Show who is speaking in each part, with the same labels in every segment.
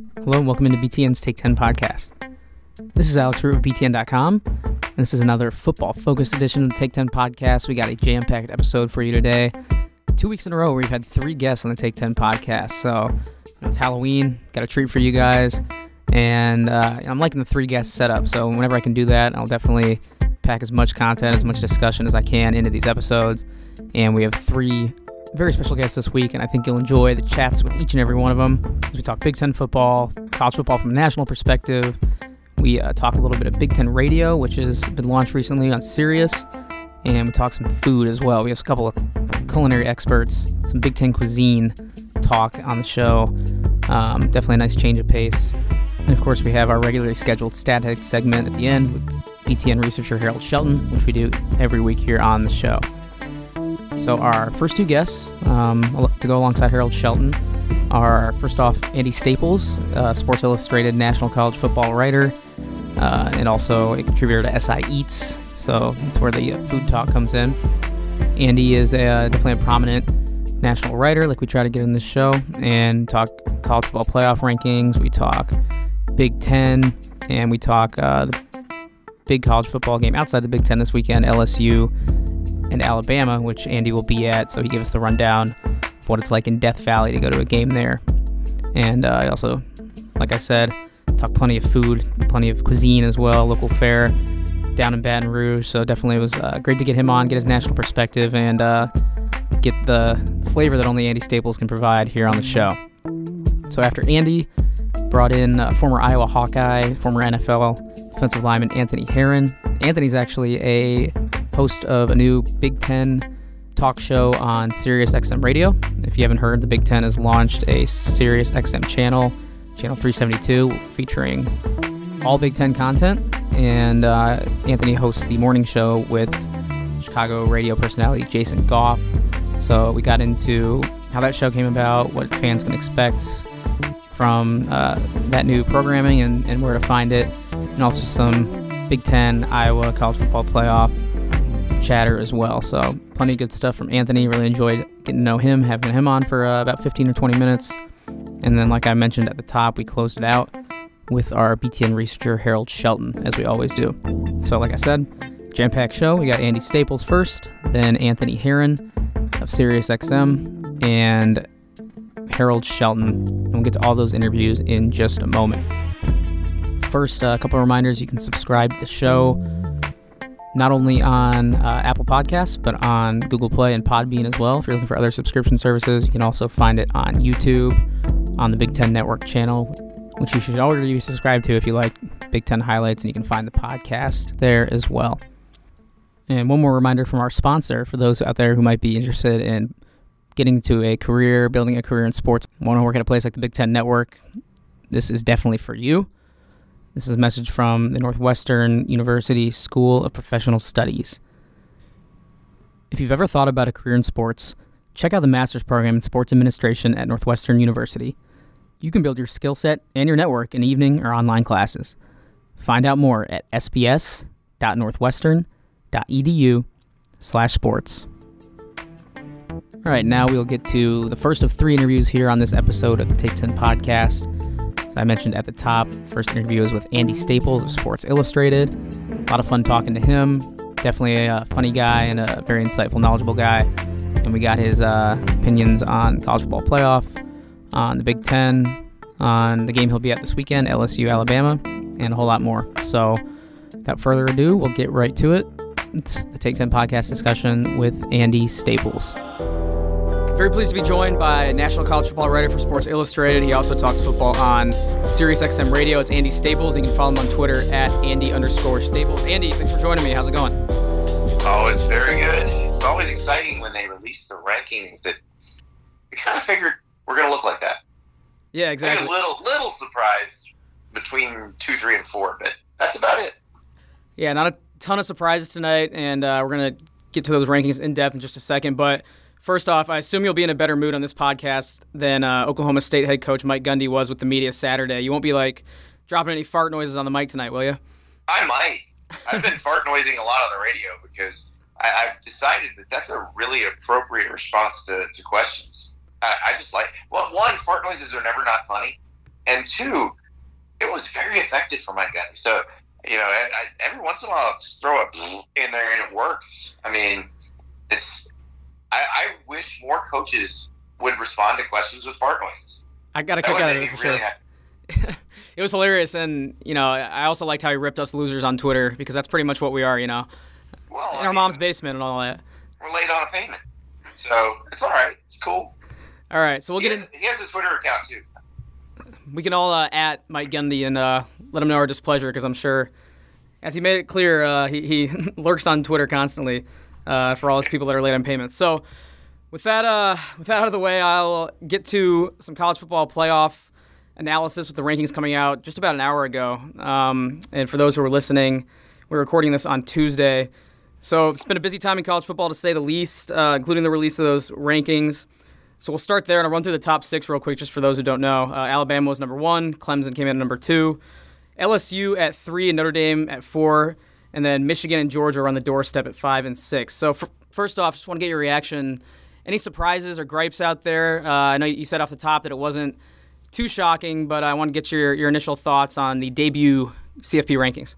Speaker 1: Hello and welcome into BTN's Take 10 podcast. This is Alex Roux of BTN.com, and this is another football-focused edition of the Take 10 podcast. We got a jam-packed episode for you today. 2 weeks in a row, we've had 3 guests on the Take 10 podcast, so it's Halloween, got a treat for you guys, and I'm liking the 3 guest setup, so whenever I can do that, I'll definitely pack as much content, as much discussion as I can into these episodes, and we have 3 very special guests this week, and I think you'll enjoy the chats with each and every one of them as we talk Big Ten football, college football from a national perspective. We talk a little bit of Big Ten radio, which has been launched recently on Sirius, and we talk some food as well. We have a couple of culinary experts, some Big Ten cuisine talk on the show. Definitely a nice change of pace. And of course, we have our regularly scheduled Stat Head segment at the end with BTN researcher Harold Shelton, which we do every week here on the show. So our first 2 guests to go alongside Harold Shelton are, first off, Andy Staples, Sports Illustrated national college football writer, and also a contributor to SI Eats, so that's where the food talk comes in. Andy is definitely a prominent national writer, like we try to get in this show, and talk college football playoff rankings, we talk Big Ten, and we talk the big college football game outside the Big Ten this weekend, LSU and Alabama, which Andy will be at, so he gives us the rundown of what it's like in Death Valley to go to a game there. And I also, like I said, talk plenty of food, plenty of cuisine as well, local fare down in Baton Rouge, so definitely it was great to get him on, get his national perspective, and get the flavor that only Andy Staples can provide here on the show. So after Andy, brought in former Iowa Hawkeye, former NFL defensive lineman Anthony Herron. Anthony's actually a host of a new Big Ten talk show on Sirius XM radio. If you haven't heard, the Big Ten has launched a Sirius XM channel, channel 372, featuring all Big Ten content. And Anthony hosts the morning show with Chicago radio personality Jason Goff. So we got into how that show came about, what fans can expect from that new programming and where to find it, and also some Big Ten, Iowa, college football playoff chatter as well. So plenty of good stuff from Anthony. Really enjoyed getting to know him, having him on for about 15 or 20 minutes. And then, like I mentioned at the top, we closed it out with our BTN researcher Harold Shelton, as we always do. So like I said, jam-packed show. We got Andy Staples first, then Anthony Herron of Sirius XM, and Harold Shelton. And we'll get to all those interviews in just a moment. First, a couple of reminders. You can subscribe to the show not only on Apple Podcasts, but on Google Play and Podbean as well. If you're looking for other subscription services, you can also find it on YouTube, on the Big Ten Network channel, which you should already be subscribed to if you like Big Ten highlights, and you can find the podcast there as well. And one more reminder from our sponsor, for those out there who might be interested in getting to a career, building a career in sports, want to work at a place like the Big Ten Network, this is definitely for you. This is a message from the Northwestern University School of Professional Studies. If you've ever thought about a career in sports, check out the Master's Program in Sports Administration at Northwestern University. You can build your skill set and your network in evening or online classes. Find out more at sps.northwestern.edu/sports. All right, now we'll get to the first of 3 interviews here on this episode of the Take 10 podcast. As I mentioned at the top, first interview is with Andy Staples of Sports Illustrated. A lot of fun talking to him. Definitely a funny guy and a very insightful, knowledgeable guy. And we got his opinions on college football playoff, on the Big Ten, on the game he'll be at this weekend, LSU, Alabama, and a whole lot more. So without further ado, we'll get right to it. It's the Take 10 podcast discussion with Andy Staples. Very pleased to be joined by national college football writer for Sports Illustrated. He also talks football on Sirius XM Radio. It's Andy Staples. You can follow him on Twitter at Andy_Staples. Andy, thanks for joining me. How's it going?
Speaker 2: Oh, it's very good. It's always exciting when they release the rankings that we kind of figured we're going to look like that.
Speaker 1: Yeah, exactly.
Speaker 2: Maybe a little surprise between 2, 3, and 4, but that's about it.
Speaker 1: Yeah, not a ton of surprises tonight, and we're going to get to those rankings in depth in just a second, but first off, I assume you'll be in a better mood on this podcast than Oklahoma State head coach Mike Gundy was with the media Saturday. You won't be dropping any fart noises on the mic tonight, will you? I might.
Speaker 2: I've been fart noising a lot on the radio because I've decided that that's a really appropriate response to questions. I just like, well, one, fart noises are never not funny. and two, it was very effective for Mike Gundy. So, every once in a while, I'll just throw a in there and it works. I mean, I wish more coaches would respond to questions with fart noises.
Speaker 1: I got a kick out of it for sure. It was hilarious, and I also liked how he ripped us losers on Twitter, because that's pretty much what we are, Well, in our mom's basement and all that.
Speaker 2: We're late on a payment, so it's all right. It's cool.
Speaker 1: All right, so
Speaker 2: He has a Twitter account too.
Speaker 1: We can all at Mike Gundy and let him know our displeasure, because I'm sure, as he made it clear, he lurks on Twitter constantly for all his people that are late on payments. So with that out of the way, I'll get to some college football playoff analysis with the rankings coming out just about an hour ago. And for those who are listening, we're recording this on Tuesday. So it's been a busy time in college football, to say the least, including the release of those rankings. So we'll start there, and I'll run through the top six real quick, just for those who don't know. Alabama was number 1. Clemson came in at number 2. LSU at 3 and Notre Dame at 4. And then Michigan and Georgia are on the doorstep at 5 and 6. So first off, just want to get your reaction. Any surprises or gripes out there? I know you said off the top that it wasn't too shocking, but I want to get your initial thoughts on the debut CFP rankings.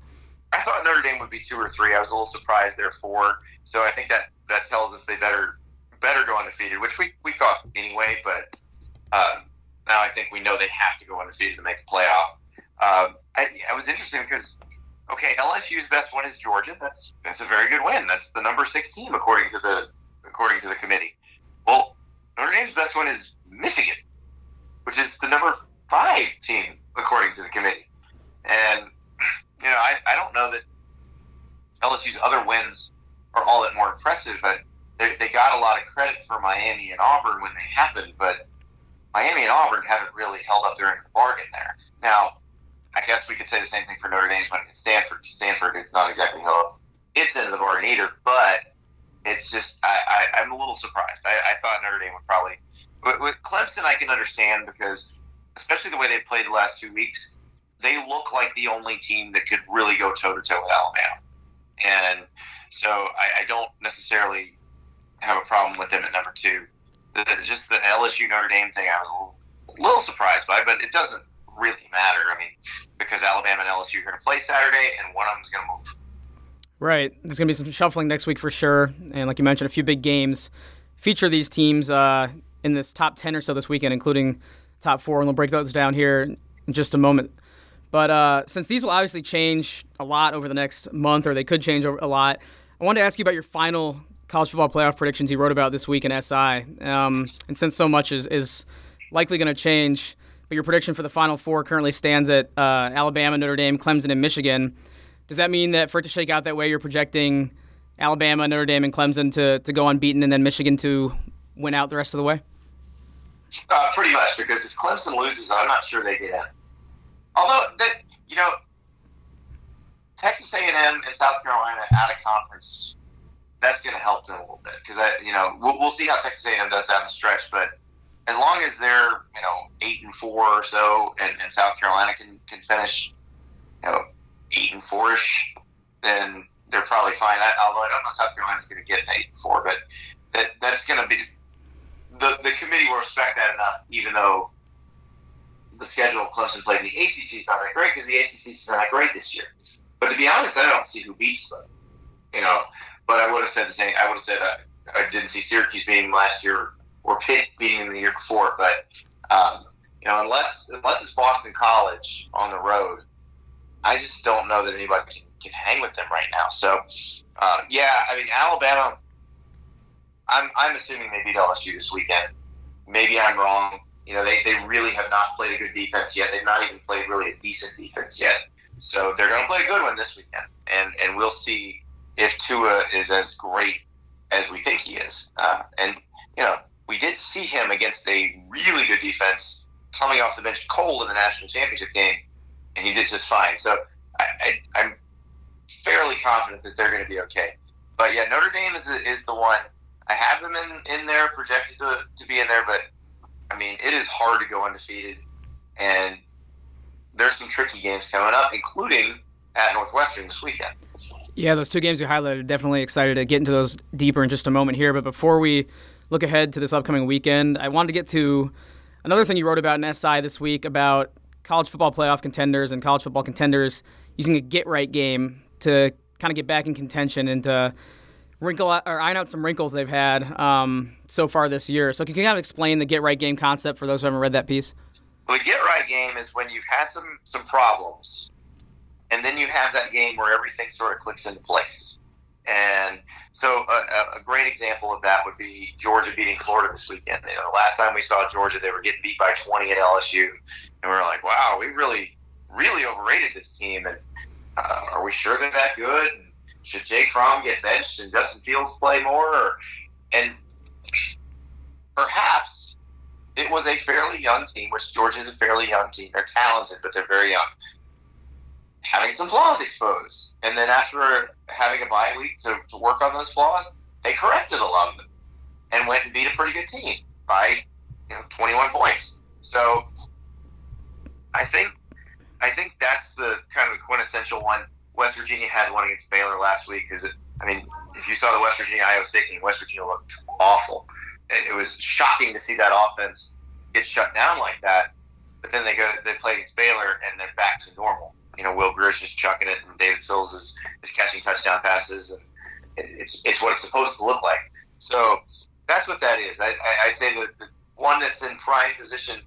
Speaker 2: I thought Notre Dame would be 2 or 3. I was a little surprised they're 4. So I think that tells us they better go undefeated, which we thought anyway. But now I think we know they have to go undefeated to make the playoff. I was interested because, okay, LSU's best win is Georgia. That's a very good win. That's the number 6 team according to the committee. Well, Notre Dame's best win is Michigan, which is the number 5 team according to the committee. And I don't know that LSU's other wins are all that more impressive, but they got a lot of credit for Miami and Auburn when they happened, but Miami and Auburn haven't really held up their end of the bargain there. Now, I guess we could say the same thing for Notre Dame's winning at Stanford. Stanford, it's not exactly held up its end of the bargain either, but it's just I'm a little surprised. I thought Notre Dame would probably – with Clemson, I can understand, because especially the way they've played the last 2 weeks, they look like the only team that could really go toe-to-toe with Alabama. And so I don't necessarily have a problem with them at number 2. Just the LSU Notre Dame thing, I was a little surprised by, but it doesn't really matter. I mean, because Alabama and LSU are going to play Saturday, and one of them is going to move.
Speaker 1: Right. There's going to be some shuffling next week for sure. And like you mentioned, a few big games feature these teams in this top 10 or so this weekend, including top 4, and we'll break those down here in just a moment. But since these will obviously change a lot over the next month, or they could change a lot, I wanted to ask you about your final college football playoff predictions you wrote about this week in SI. And since so much is likely going to change, but your prediction for the Final Four currently stands at Alabama, Notre Dame, Clemson, and Michigan. Does that mean that for it to shake out that way, you're projecting Alabama, Notre Dame, and Clemson to go unbeaten, and then Michigan to win out the rest of the way?
Speaker 2: Pretty much, because if Clemson loses, I'm not sure they get in. Although, Texas A&M and South Carolina out of conference, that's going to help them a little bit, because we'll see how Texas A&M does down the stretch. But as long as they're 8-4 or so, and South Carolina can finish 8-4ish, then they're probably fine. Although I don't know if South Carolina's going to get to 8-4, but that's going to be the committee will respect that enough, even though the schedule Clemson played in the ACC is not that great, because the ACC is not that great this year. But to be honest, I don't see who beats them. But I would have said the same. I would have said I didn't see Syracuse beating them last year or Pitt beating them the year before. But unless it's Boston College on the road, I just don't know that anybody can hang with them right now. So Alabama. I'm assuming they beat LSU this weekend. Maybe I'm wrong. They really have not played a good defense yet. They've not even played really a decent defense yet. So they're going to play a good one this weekend, and we'll see if Tua is as great as we think he is. We did see him against a really good defense coming off the bench cold in the national championship game, and he did just fine. So I'm fairly confident that they're going to be okay. But yeah, Notre Dame is the one. I have them in there, projected to be in there, but I mean, it is hard to go undefeated, and there's some tricky games coming up, including at Northwestern this weekend.
Speaker 1: Yeah, those 2 games you highlighted, definitely excited to get into those deeper in just a moment here. But before we look ahead to this upcoming weekend, I wanted to get to another thing you wrote about in SI this week about college football playoff contenders and college football contenders using a get-right game to kind of get back in contention and to iron out some wrinkles they've had so far this year. So can you kind of explain the get-right game concept for those who haven't read that piece?
Speaker 2: Well, the get-right game is when you've had some problems, and then you have that game where everything sort of clicks into place. And so a great example of that would be Georgia beating Florida this weekend. Last time we saw Georgia, they were getting beat by 20 at LSU, and we were like, wow, we really, really overrated this team, and are we sure they're that good? Should Jake Fromm get benched and Justin Fields play more? And perhaps it was a fairly young team, which Georgia's a fairly young team. They're talented, but they're very young, having some flaws exposed. And then after having a bye week to work on those flaws, they corrected a lot of them and went and beat a pretty good team by 21 points. So I think that's the kind of the quintessential one. West Virginia had one against Baylor last week. If you saw the West Virginia-Iowa State game, West Virginia looked awful. It was shocking to see that offense get shut down like that. But then they play against Baylor, and they're back to normal. Will Greer's just chucking it, and David Sills is catching touchdown passes, and it's what it's supposed to look like. So that's what that is. I'd say that the one that's in prime position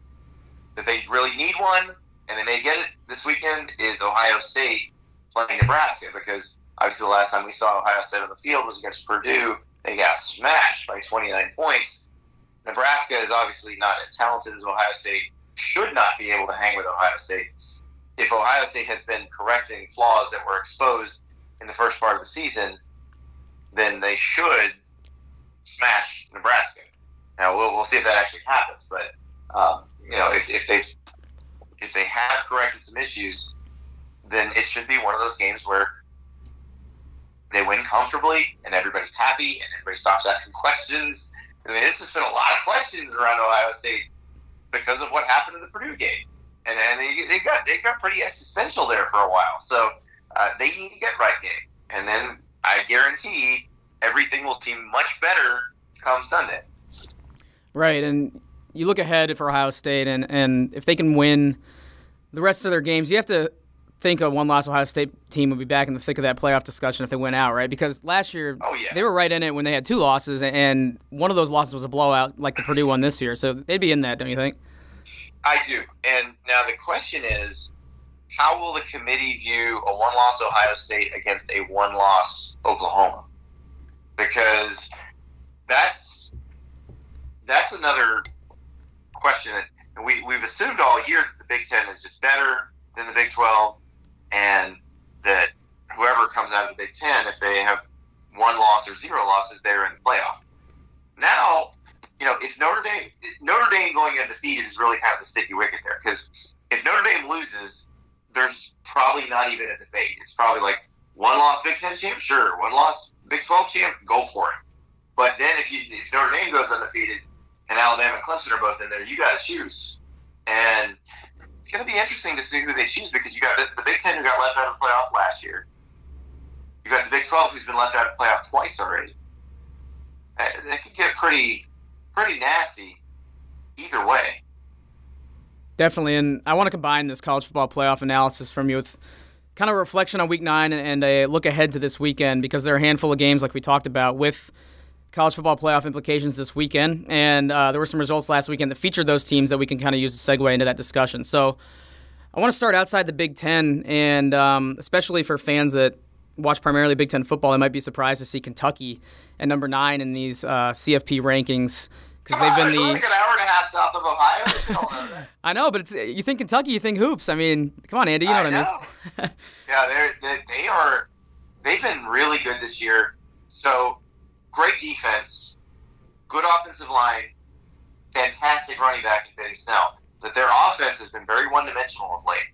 Speaker 2: that they really need one, and they may get it this weekend, is Ohio State playing Nebraska, because obviously the last time we saw Ohio State on the field was against Purdue. They got smashed by 29 points. Nebraska is obviously not as talented as Ohio State, should not be able to hang with Ohio State. If Ohio State has been correcting flaws that were exposed in the first part of the season, then they should smash Nebraska. Now we'll see if that actually happens. But if they have corrected some issues, then it should be one of those games where they win comfortably and everybody's happy and everybody stops asking questions. It's just been a lot of questions around Ohio State because of what happened in the Purdue game. And they got pretty existential there for a while. So they need a get-right game. And then I guarantee everything will seem much better come Sunday.
Speaker 1: Right, and you look ahead for Ohio State, and if they can win the rest of their games, you have to think a one-loss Ohio State team would be back in the thick of that playoff discussion if they went out, right? Because last year they were right in it when they had 2 losses, and one of those losses was a blowout like the Purdue one this year. So they'd be in that, don't you think?
Speaker 2: I do. And now the question is, how will the committee view a one-loss Ohio State against a one-loss Oklahoma? Because that's another question. We've assumed all year that the Big Ten is just better than the Big 12, and that whoever comes out of the Big Ten, if they have 1 loss or 0 losses, they're in the playoff. Now, if Notre Dame going undefeated is really kind of the sticky wicket there, because if Notre Dame loses, there's probably not even a debate. It's probably like 1 loss Big Ten champ, sure. 1 loss Big 12 champ, go for it. But then if Notre Dame goes undefeated and Alabama and Clemson are both in there, you got to choose. And it's going to be interesting to see who they choose, because you got the Big Ten who got left out of the playoff last year. You got the Big 12 who's been left out of the playoff twice already. That could get pretty nasty either way.
Speaker 1: Definitely, and I want to combine this college football playoff analysis from you with kind of a reflection on Week 9 and a look ahead to this weekend, because there are a handful of games, like we talked about, with college football playoff implications this weekend, and there were some results last weekend that featured those teams that we can kind of use to segue into that discussion. So I want to start outside the Big Ten, and especially for fans that watch primarily Big Ten football, they might be surprised to see Kentucky at number 9 in these CFP rankings.
Speaker 2: Because they've been it's like an hour and a half south of Ohio. You don't know that.
Speaker 1: I know, but you think Kentucky, you think hoops. I mean, come on, Andy, you know what I mean?
Speaker 2: Yeah, they've been really good this year. So great defense, good offensive line, fantastic running back in Benny Snell. But their offense has been very one-dimensional of late,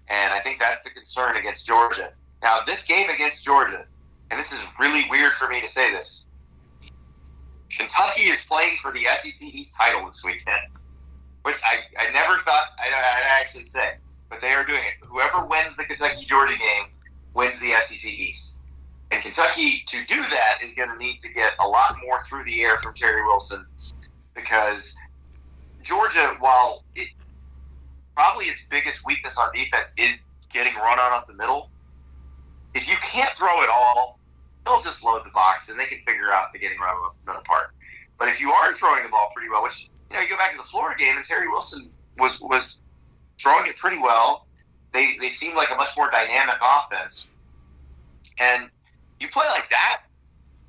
Speaker 2: and I think that's the concern against Georgia. Now, this game against Georgia, and this is really weird for me to say this, Kentucky is playing for the SEC East title this weekend, which I never thought I'd actually say, but they are doing it. Whoever wins the Kentucky-Georgia game wins the SEC East. And Kentucky, to do that, is going to need to get a lot more through the air from Terry Wilson, because Georgia, while it probably its biggest weakness on defense is getting run on up the middle. If you can't throw it all, they'll just load the box and they can figure out the getting run up the middle part. But if you are throwing the ball pretty well, which, you go back to the Florida game and Terry Wilson was throwing it pretty well. They seemed like a much more dynamic offense. And you play like that,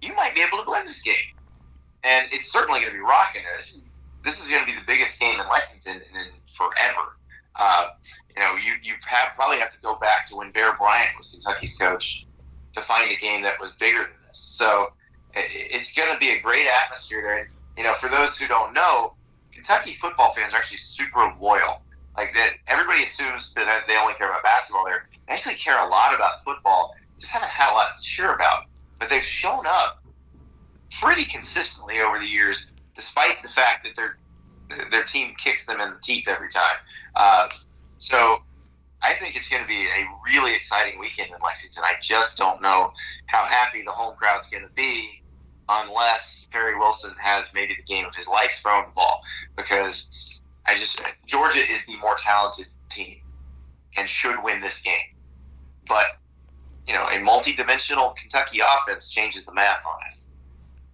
Speaker 2: you might be able to win this game. And it's certainly going to be rocking. This is going to be the biggest game in Lexington in forever. You probably have to go back to when Bear Bryant was Kentucky's coach to find a game that was bigger than this. So it's going to be a great atmosphere there. And, for those who don't know, Kentucky football fans are actually super loyal. Like that, everybody assumes that they only care about basketball there. They actually care a lot about football. Just haven't had a lot to cheer about. But they've shown up pretty consistently over the years, despite the fact that their team kicks them in the teeth every time. So I think it's going to be a really exciting weekend in Lexington. I just don't know how happy the home crowd's going to be unless Terry Wilson has maybe the game of his life throwing the ball, because Georgia is the more talented team and should win this game. But, a multi-dimensional Kentucky offense changes the math on it.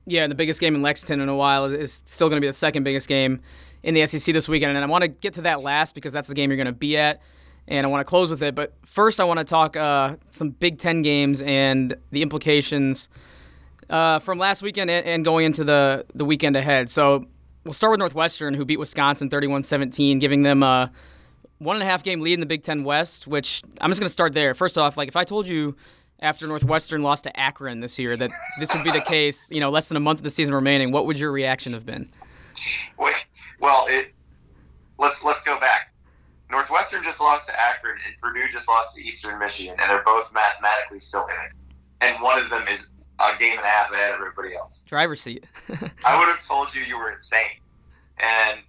Speaker 1: Yeah, and the biggest game in Lexington in a while is still going to be the second biggest game in the SEC this weekend. And I want to get to that last because that's the game you're going to be at, and I want to close with it. But first I want to talk some Big Ten games and the implications from last weekend and going into the weekend ahead. So we'll start with Northwestern, who beat Wisconsin 31-17, giving them a 1.5 game lead in the Big Ten West, which I'm just going to start there. First off, if I told you after Northwestern lost to Akron this year that this would be the case, less than a month of the season remaining, what would your reaction have been?
Speaker 2: Well, let's go back. Northwestern just lost to Akron, and Purdue just lost to Eastern Michigan, and they're both mathematically still in it. And one of them is a game and a half ahead of everybody else. Driver's seat. I would have told you were insane. And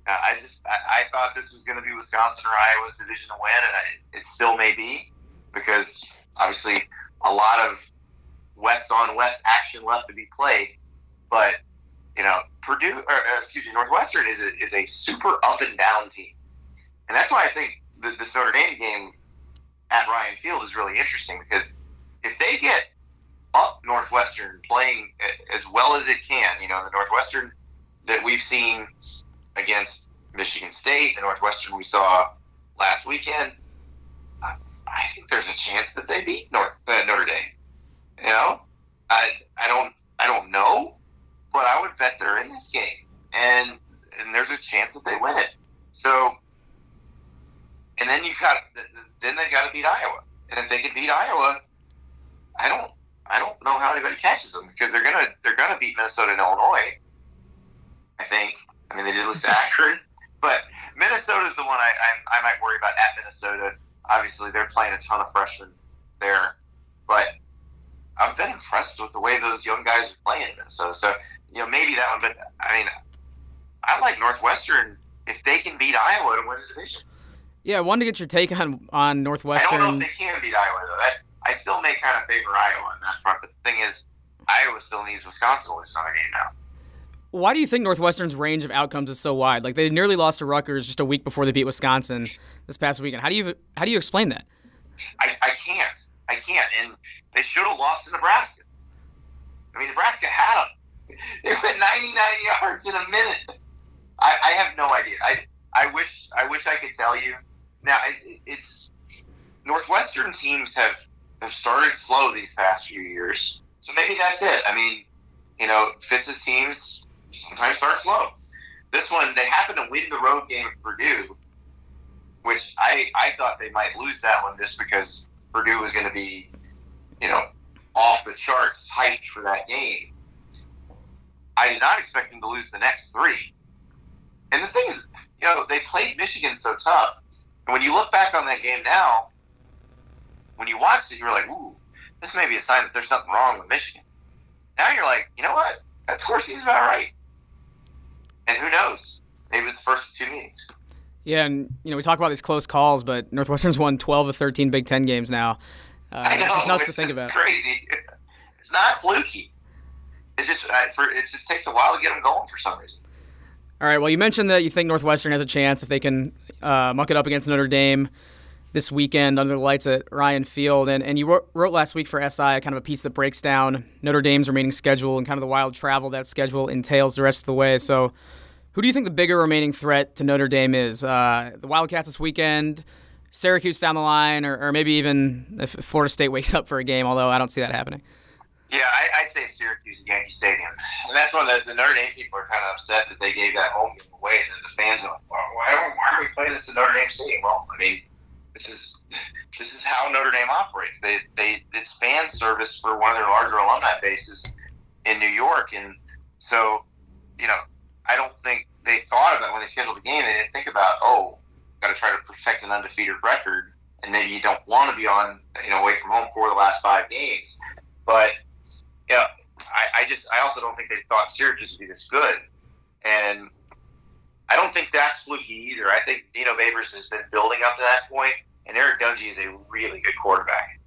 Speaker 2: I thought this was going to be Wisconsin or Iowa's division win, and it still may be, because obviously a lot of West-on-West action left to be played. But, Northwestern is a super up-and-down team. And that's why I think this Notre Dame game at Ryan Field is really interesting, because if they get up Northwestern playing as well as it can, the Northwestern that we've seen against Michigan State, the Northwestern we saw last weekend, I think there's a chance that they beat Notre Dame. I don't know, but I would bet they're in this game, and there's a chance that they win it. So, and then then they've got to beat Iowa, and if they can beat Iowa, I don't know how anybody catches them, because they're gonna beat Minnesota and Illinois. I think. I mean, they did lose to Akron, but Minnesota's the one I might worry about at Minnesota. Obviously, they're playing a ton of freshmen there, but I've been impressed with the way those young guys are playing in Minnesota. So, maybe that one, but I mean, I like Northwestern if they can beat Iowa to win the division. Yeah, I wanted to get your take on Northwestern. I don't know if they can beat Iowa, though. I still may kind of favor Iowa on that front, but the thing is, Iowa still needs Wisconsin to lose another game now. Why do you think Northwestern's range of outcomes is so wide? They nearly lost to Rutgers just a week before they beat Wisconsin this past weekend. How do you explain that? I can't. And they should have lost to Nebraska. I mean, Nebraska had them. They went 99 yards in a minute. I have no idea. I wish I could tell you. Now, it's Northwestern teams have started slow these past few years, so maybe that's it. I mean, Fitz's teams sometimes start slow. This one, they happened to win the road game at Purdue, which I thought they might lose that one just because Purdue was going to be, off the charts hyped for that game. I did not expect them to lose the next three. And the thing is, they played Michigan so tough. And when you look back on that game now, when you watched it, you were like, ooh, this may be a sign that there's something wrong with Michigan. Now you're like, you know what? That score seems about right. And who knows? Maybe it was the first 2 meetings. Yeah, and we talk about these close calls, but Northwestern's won 12 of 13 Big Ten games now. I know. It's nuts to think about. It's crazy. It's not fluky. It just takes a while to get them going for some reason. All right, well, you mentioned that you think Northwestern has a chance if they can
Speaker 1: muck it up against Notre Dame this weekend under the lights at Ryan Field. And you wrote last week for SI kind of a piece that breaks down Notre Dame's remaining schedule and kind of the wild travel that schedule entails the rest of the way. So who do you think the bigger remaining threat to Notre Dame is? The Wildcats this weekend, Syracuse down the line, or maybe even if Florida State wakes up for a game, although I don't see that happening.
Speaker 2: Yeah, I'd say Syracuse at Yankee Stadium. And that's when the Notre Dame people are kind of upset that they gave that home game away. And the fans are like, well, why are we playing this at Notre Dame Stadium? Well, I mean, this is how Notre Dame operates. It's fan service for one of their larger alumni bases in New York. And so, I don't think they thought about when they scheduled the game. They didn't think about, got to try to protect an undefeated record. And maybe you don't want to be on, away from home for the last 5 games. But I also don't think they thought Syracuse would be this good. And I don't think that's fluky either. I think Dino Babers has been building up to that point, and Eric Dungey is a really good quarterback.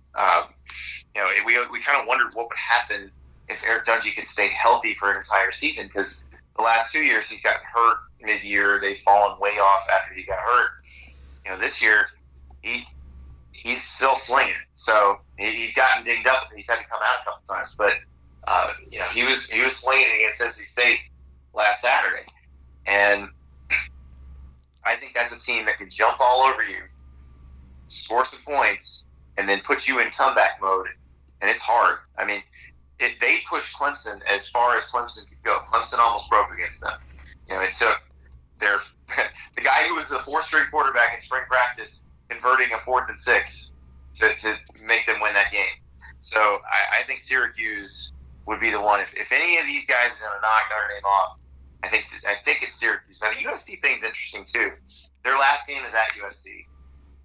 Speaker 2: We kind of wondered what would happen if Eric Dungey could stay healthy for an entire season, because the last 2 years he's gotten hurt mid-year. They've fallen way off after he got hurt. This year he's still slinging. So he's gotten dinged up and he's had to come out a couple times. But he was slinging against NC State last Saturday, and I think that's a team that can jump all over you, score some points, and then put you in comeback mode. And it's hard. I mean, they pushed Clemson as far as Clemson could go. Clemson almost broke against them. It took the guy who was the 4th-string quarterback in spring practice converting a 4th and 6 to make them win that game. So I think Syracuse would be the one. If any of these guys is going to knock Notre Dame off, I think it's Syracuse. Now, the USC thing's interesting, too. Their last game is at USC.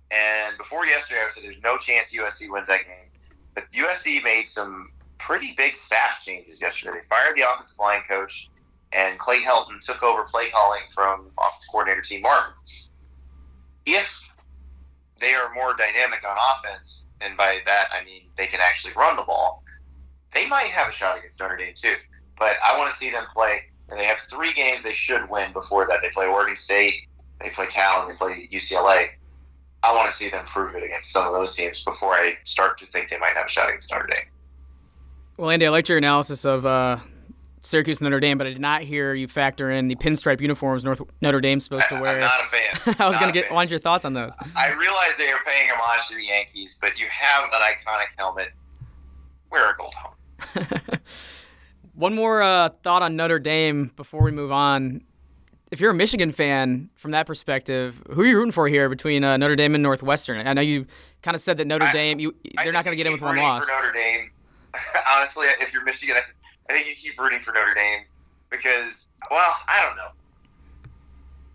Speaker 2: And before yesterday, I said there's no chance USC wins that game. But USC made some pretty big staff changes yesterday. They fired the offensive line coach, and Clay Helton took over play calling from offensive coordinator T. Martin. If they are more dynamic on offense, and by that I mean they can actually run the ball, they might have a shot against Notre Dame too. But I want to see them play, and they have 3 games they should win before that. They play Oregon State, they play Cal, and they play UCLA. I want to see them prove it against some of those teams before I start to think they might have a shot against Notre Dame.
Speaker 1: Well, Andy, I liked your analysis of Syracuse and Notre Dame, but I did not hear you factor in the pinstripe uniforms Notre Dame's supposed to wear.
Speaker 2: I'm not a fan.
Speaker 1: I wanted your thoughts on those.
Speaker 2: I realize they are paying homage to the Yankees, but you have an iconic helmet. Wear a gold helmet.
Speaker 1: One more thought on Notre Dame before we move on. If you're a Michigan fan, from that perspective, who are you rooting for here between Notre Dame and Northwestern? I know you kind of said that Notre Dame, they're not going to get in with one loss.
Speaker 2: For Notre Dame, honestly, if you're Michigan, I think you keep rooting for Notre Dame because, well, I don't know.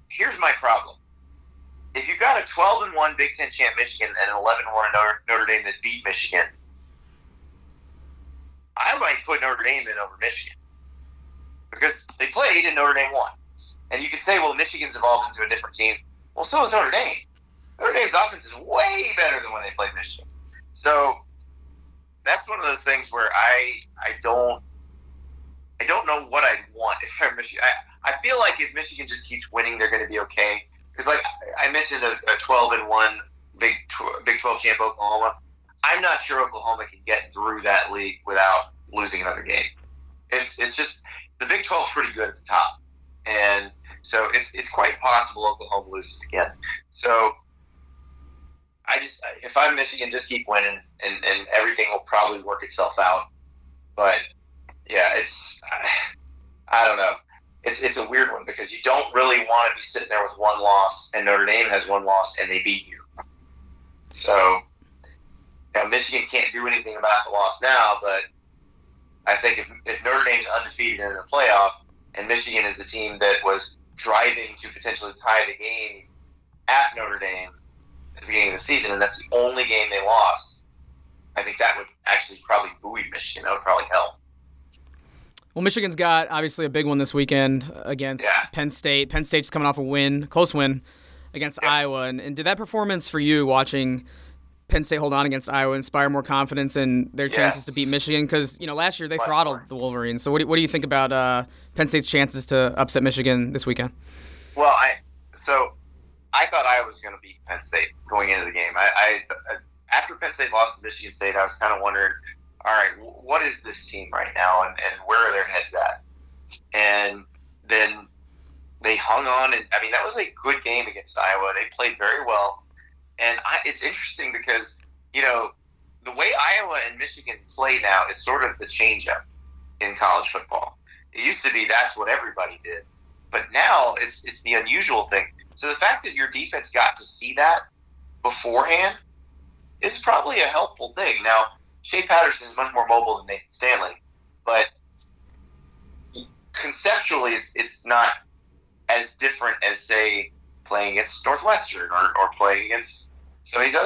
Speaker 2: Here's my problem. If you've got a 12-1 Big Ten champ Michigan and an 11-1 Notre Dame that beat Michigan, I might put Notre Dame in over Michigan because they played and Notre Dame won. And you could say, well, Michigan's evolved into a different team. Well, so is Notre Dame. Notre Dame's offense is way better than when they played Michigan. So that's one of those things where I don't know what I'd want if I'm Michigan. I feel like if Michigan just keeps winning, they're going to be okay. Because, like I mentioned, a 12-1 Big 12 champ Oklahoma. I'm not sure Oklahoma can get through that league without losing another game. It's just the Big 12 is pretty good at the top, and so it's quite possible Oklahoma loses again. So if I'm Michigan, just keep winning, and everything will probably work itself out. But yeah, I don't know. It's a weird one because you don't really want to be sitting there with one loss, and Notre Dame has one loss, and they beat you. So Michigan can't do anything about the loss now, but I think if Notre Dame's undefeated in the playoff, and Michigan is the team that was driving to potentially tie the game at Notre Dame at the beginning of the season, and that's the only game they lost, I think that would actually probably buoy Michigan. That would probably help.
Speaker 1: Well, Michigan's got obviously a big one this weekend against Penn State. Penn State's coming off a close win against Iowa. And did that performance for you, watching Penn State hold on against Iowa, inspire more confidence in their chances to beat Michigan? Because last year they throttled the Wolverines. So what do you think about Penn State's chances to upset Michigan this weekend?
Speaker 2: Well, so I thought Iowa was going to beat Penn State going into the game. After Penn State lost to Michigan State, I was kind of wondering, all right, what is this team right now, and where are their heads at? And then they hung on, and I mean, that was a good game against Iowa. They played very well, and it's interesting because, the way Iowa and Michigan play now is sort of the change-up in college football. It used to be that's what everybody did, but now it's the unusual thing. So the fact that your defense got to see that beforehand is probably a helpful thing. Now, Shea Patterson is much more mobile than Nathan Stanley, but conceptually it's not as different as, say, playing against Northwestern or playing against some of these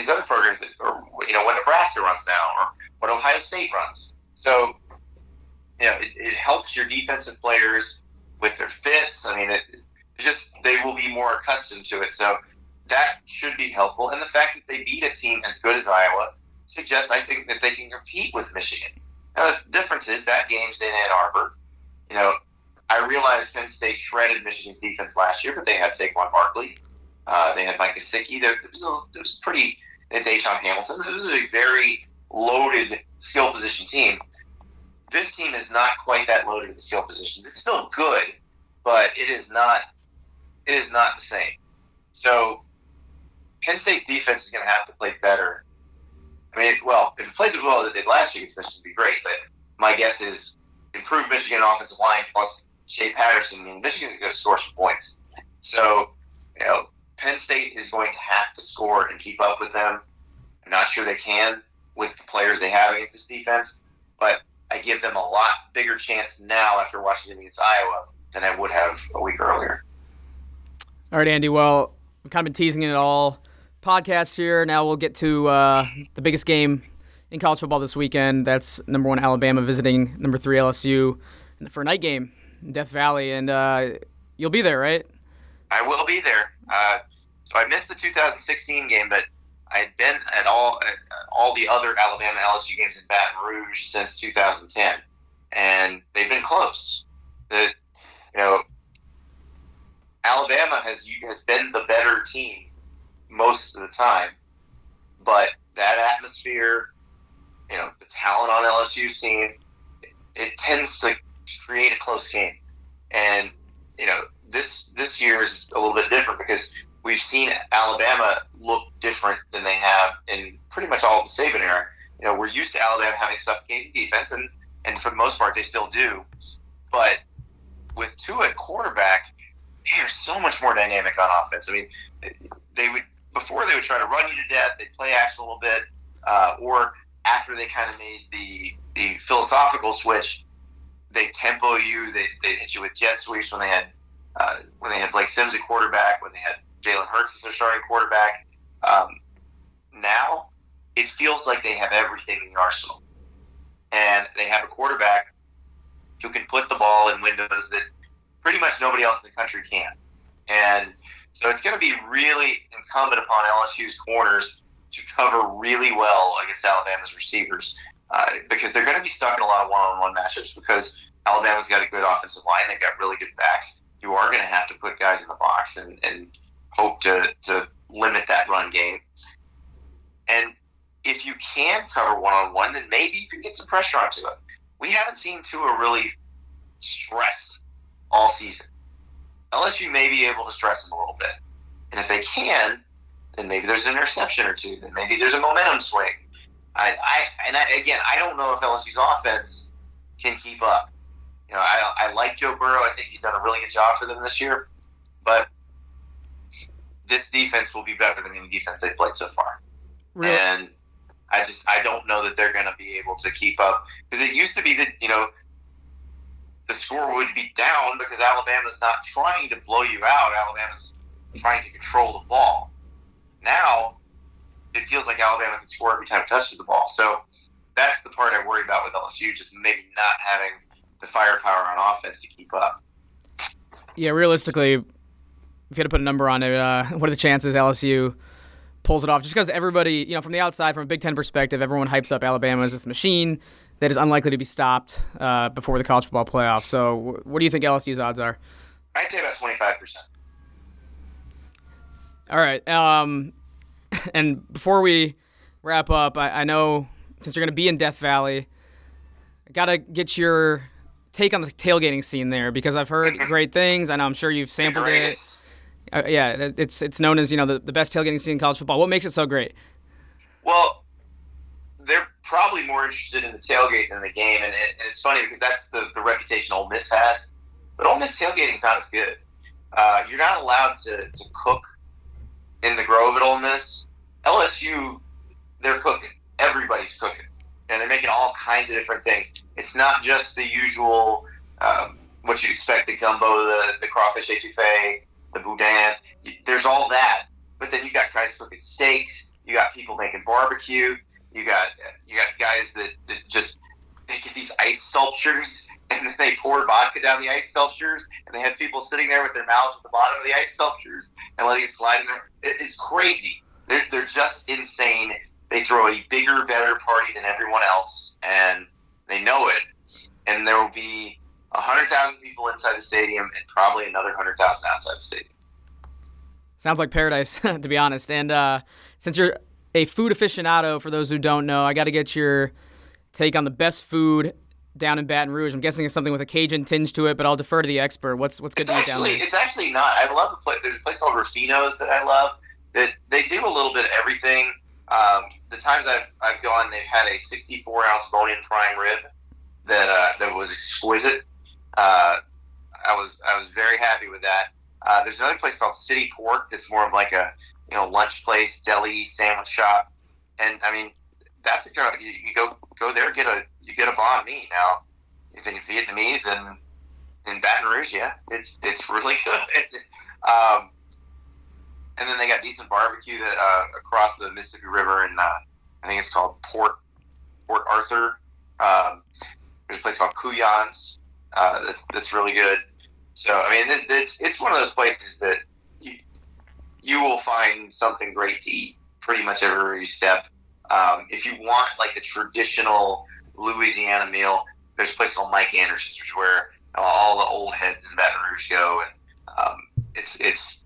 Speaker 2: other programs that, or what Nebraska runs now or what Ohio State runs. So it helps your defensive players with their fits. I mean, they will be more accustomed to it. So that should be helpful. And the fact that they beat a team as good as Iowa suggests, I think, that they can compete with Michigan. Now, the difference is that game's in Ann Arbor. I realized Penn State shredded Michigan's defense last year, but they had Saquon Barkley. They had Mike Gesicki. It was pretty – Deshaun Hamilton. It was a very loaded skill position team. This team is not quite that loaded in the skill positions. It's still good, but it is not the same. So Penn State's defense is going to have to play better. I mean, if it plays as well as it did last year, it's going to be great. But my guess is improved Michigan offensive line plus Shea Patterson. I mean, Michigan's going to score some points. So, Penn State is going to have to score and keep up with them. I'm not sure they can with the players they have against this defense, but I give them a lot bigger chance now after watching them against Iowa than I would have a week earlier.
Speaker 1: All right, Andy. Well, we've kind of been teasing it all podcast here. Now we'll get to the biggest game in college football this weekend. That's number 1 Alabama visiting number 3 LSU for a night game in Death Valley, and you'll be there, right?
Speaker 2: I will be there. So I missed the 2016 game, but I had been at all the other Alabama LSU games in Baton Rouge since 2010, and they've been close. Alabama has been the better team most of the time, but that atmosphere, the talent on LSU's team, it tends to create a close game, and this year is a little bit different because we've seen Alabama look different than they have in pretty much all of the Saban era. We're used to Alabama having suffocating defense, and for the most part, they still do. But with Tua at quarterback, they're so much more dynamic on offense. I mean, before they would try to run you to death, they'd play action a little bit, or after they kind of made the philosophical switch, they tempo you, they hit you with jet sweeps when they had Blake Sims at quarterback, when they had Jalen Hurts as their starting quarterback. Now it feels like they have everything in the arsenal, and they have a quarterback who can put the ball in windows that pretty much nobody else in the country can. And so it's going to be really incumbent upon LSU's corners to cover really well against Alabama's receivers, because they're going to be stuck in a lot of one-on-one matchups because Alabama's got a good offensive line. They've got really good backs. You are going to have to put guys in the box and hope to limit that run game. And if you can cover one-on-one, then maybe you can get some pressure onto it. We haven't seen Tua really stressed all season. LSU may be able to stress him a little bit. And if they can, then maybe there's an interception or two. Then maybe there's a momentum swing. I don't know if LSU's offense can keep up. I like Joe Burrow. I think he's done a really good job for them this year. But this defense will be better than any defense they've played so far. Really? And I don't know that they're going to be able to keep up. Because it used to be that, the score would be down because Alabama's not trying to blow you out. Alabama's trying to control the ball. Now, it feels like Alabama can score every time it touches the ball. So that's the part I worry about with LSU, just maybe not having the firepower on offense to keep up.
Speaker 1: Yeah, realistically, if you had to put a number on it, what are the chances LSU pulls it off? Just because everybody, from the outside, from a Big Ten perspective, everyone hypes up Alabama as this machine that is unlikely to be stopped before the college football playoff. So what do you think LSU's odds are?
Speaker 2: I'd say about 25%.
Speaker 1: All right. And before we wrap up, I know since you're going to be in Death Valley, I got to get your take on the tailgating scene there because I've heard great things. I know I'm sure you've sampled it. Yeah, it's known as, the best tailgating scene in college football. What makes it so great?
Speaker 2: Well, they're probably more interested in the tailgate than the game, and it's funny because that's the reputation Ole Miss has. But Ole Miss tailgating is not as good. You're not allowed to cook in the Grove at Ole Miss. LSU, they're cooking. Everybody's cooking. And they're making all kinds of different things. It's not just the usual, what you'd expect, the gumbo, the crawfish etouffee, the boudin. There's all that. But then you got guys cooking steaks. You got people making barbecue. You got guys that just, they get these ice sculptures and then they pour vodka down the ice sculptures and they have people sitting there with their mouths at the bottom of the ice sculptures and letting it slide in there. It's crazy. They're just insane. They throw a bigger, better party than everyone else, and they know it. And there will be 100,000 people inside the stadium and probably another 100,000 outside the stadium.
Speaker 1: Sounds like paradise, to be honest. And since you're a food aficionado, for those who don't know, I got to get your take on the best food down in Baton Rouge. I'm guessing it's something with a Cajun tinge to it, but I'll defer to the expert. What's good to eat down there? It's
Speaker 2: actually not. I love the place. There's a place called Rufino's that I love. That they do a little bit of everything. The times I've gone, they've had a 64-ounce bone-in prime rib that was exquisite. I was very happy with that. There's another place called City Pork that's more of like a lunch place, deli, sandwich shop, and I mean that's a good. You go there, get a banh mi. Now, if it's Vietnamese and in Baton Rouge, yeah, it's really good. And then they got decent barbecue that across the Mississippi River, and I think it's called Port Arthur. There's a place called Kuyans that's really good. So I mean, it's one of those places that you will find something great to eat pretty much everywhere you step. If you want like the traditional Louisiana meal, there's a place called Mike Anderson's, which is where all the old heads in Baton Rouge go, and it's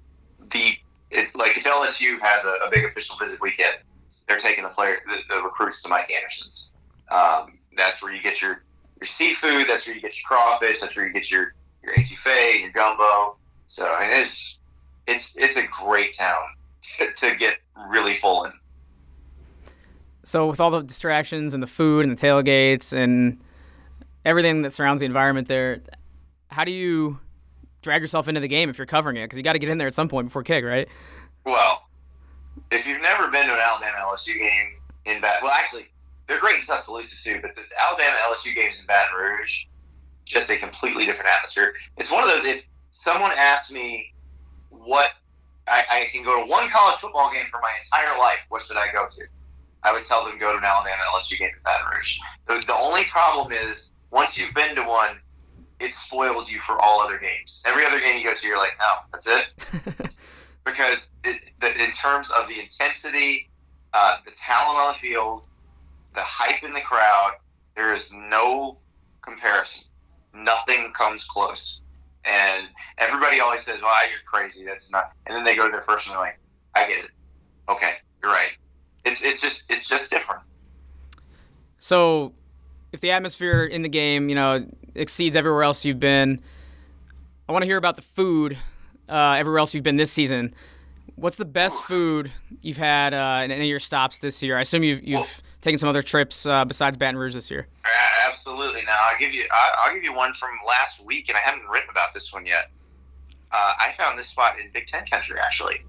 Speaker 2: like if LSU has a big official visit weekend, they're taking the recruits to Mike Anderson's. That's where you get your seafood. That's where you get your crawfish. That's where you get your etouffee, your gumbo. So I mean, it's a great town to get really full in.
Speaker 1: So with all the distractions and the food and the tailgates and everything that surrounds the environment there, how do you drag yourself into the game if you're covering it? Because you got to get in there at some point before kick, right?
Speaker 2: Well, if you've never been to an Alabama LSU game in Baton, well, actually, they're great in Tuscaloosa too, but the Alabama LSU games in Baton Rouge, just a completely different atmosphere. It's one of those, if someone asked me what I can go to one college football game for my entire life, what should I go to? I would tell them go to an Alabama LSU game in Baton Rouge. The only problem is, once you've been to one, it spoils you for all other games. Every other game you go to, you're like, oh, that's it? Because in terms of the intensity, the talent on the field, the hype in the crowd, there is no comparison. Nothing comes close. And everybody always says, well, you're crazy. That's not. And then they go to their first and they're like, I get it. Okay, you're right. It's just different.
Speaker 1: So if the atmosphere in the game, exceeds everywhere else you've been, I want to hear about the food everywhere else you've been this season. What's the best food you've had in any of your stops this year? I assume you've taken some other trips besides Baton Rouge this year.
Speaker 2: Absolutely. Now I'll give you one from last week, and I haven't written about this one yet. I found this spot in Big Ten country, actually,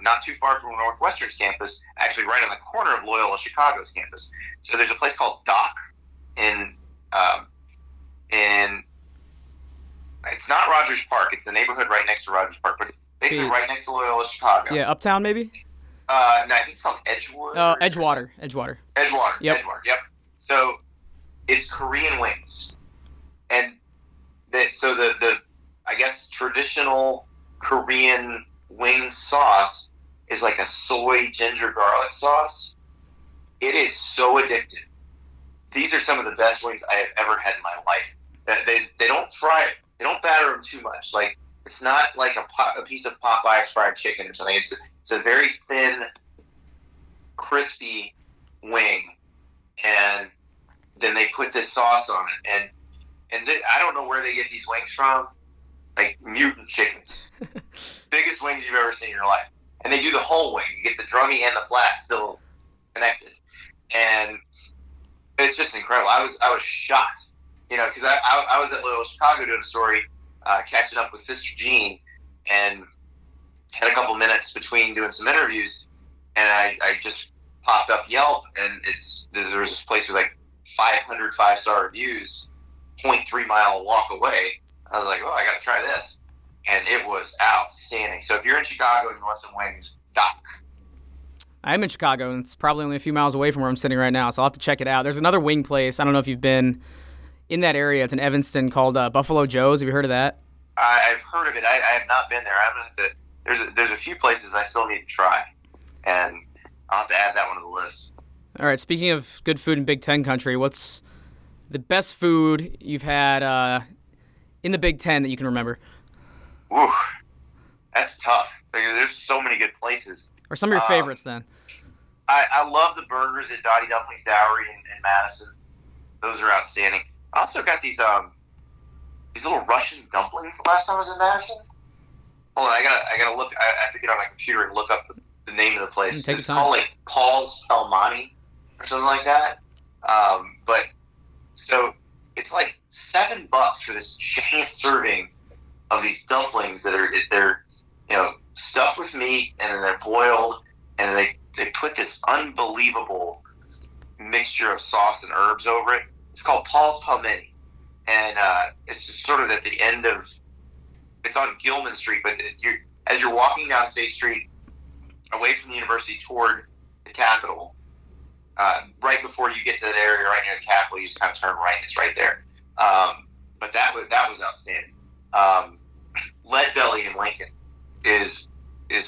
Speaker 2: not too far from Northwestern's campus, actually right on the corner of Loyola Chicago's campus. So there's a place called Doc in it's not Rogers Park. It's the neighborhood right next to Rogers Park, but it's basically right next to Loyola Chicago.
Speaker 1: Yeah, Uptown maybe?
Speaker 2: No, I think it's called Edgewater.
Speaker 1: Oh, Edgewater.
Speaker 2: Yep.
Speaker 1: Edgewater,
Speaker 2: yep. So it's Korean wings. And the I guess traditional Korean wing sauce is like a soy ginger garlic sauce. It is so addictive. These are some of the best wings I have ever had in my life. They don't fry it. They don't batter them too much. Like It's not like a piece of Popeye's fried chicken or something. It's a very thin, crispy wing, and then they put this sauce on it. And I don't know where they get these wings from, like mutant chickens. Biggest wings you've ever seen in your life. And they do the whole wing. You get the drummy and the flat still connected. And it's just incredible. I was shocked, because I was at Little Chicago doing a story, catching up with Sister Jean, and had a couple minutes between doing some interviews, and I just popped up Yelp, and there was this place with like 500 5-star reviews, 0.3 mile walk away. I was like, I got to try this. And it was outstanding. So if you're in Chicago and you want some wings, Doc.
Speaker 1: I'm in Chicago, and it's probably only a few miles away from where I'm sitting right now, so I'll have to check it out. There's another wing place. I don't know if you've been in that area. It's in Evanston called Buffalo Joe's. Have you heard of that?
Speaker 2: I've heard of it. I have not been there. There's a few places I still need to try, and I'll have to add that one to the list.
Speaker 1: All right, speaking of good food in Big Ten country, what's the best food you've had in the Big Ten that you can remember?
Speaker 2: Ooh, that's tough. There's so many good places.
Speaker 1: Or some of your favorites, then.
Speaker 2: I love the burgers at Dottie Dumplings Dowry in Madison. Those are outstanding. I also got these little Russian dumplings the last time I was in Madison. Hold on, I gotta look. I have to get on my computer and look up the name of the place. It's called like Paul's Pelmani or something like that. But so it's like $7 for this giant serving of these dumplings they're stuffed with meat, and then they're boiled, and they put this unbelievable mixture of sauce and herbs over it. It's called Paul's Pelmeni, and it's just sort of at the end of. It's on Gilman Street, but as you're walking down State Street, away from the university toward the Capitol, right before you get to that area, right near the Capitol, you just kind of turn right, and it's right there. But that was outstanding. Lead Belly in Lincoln is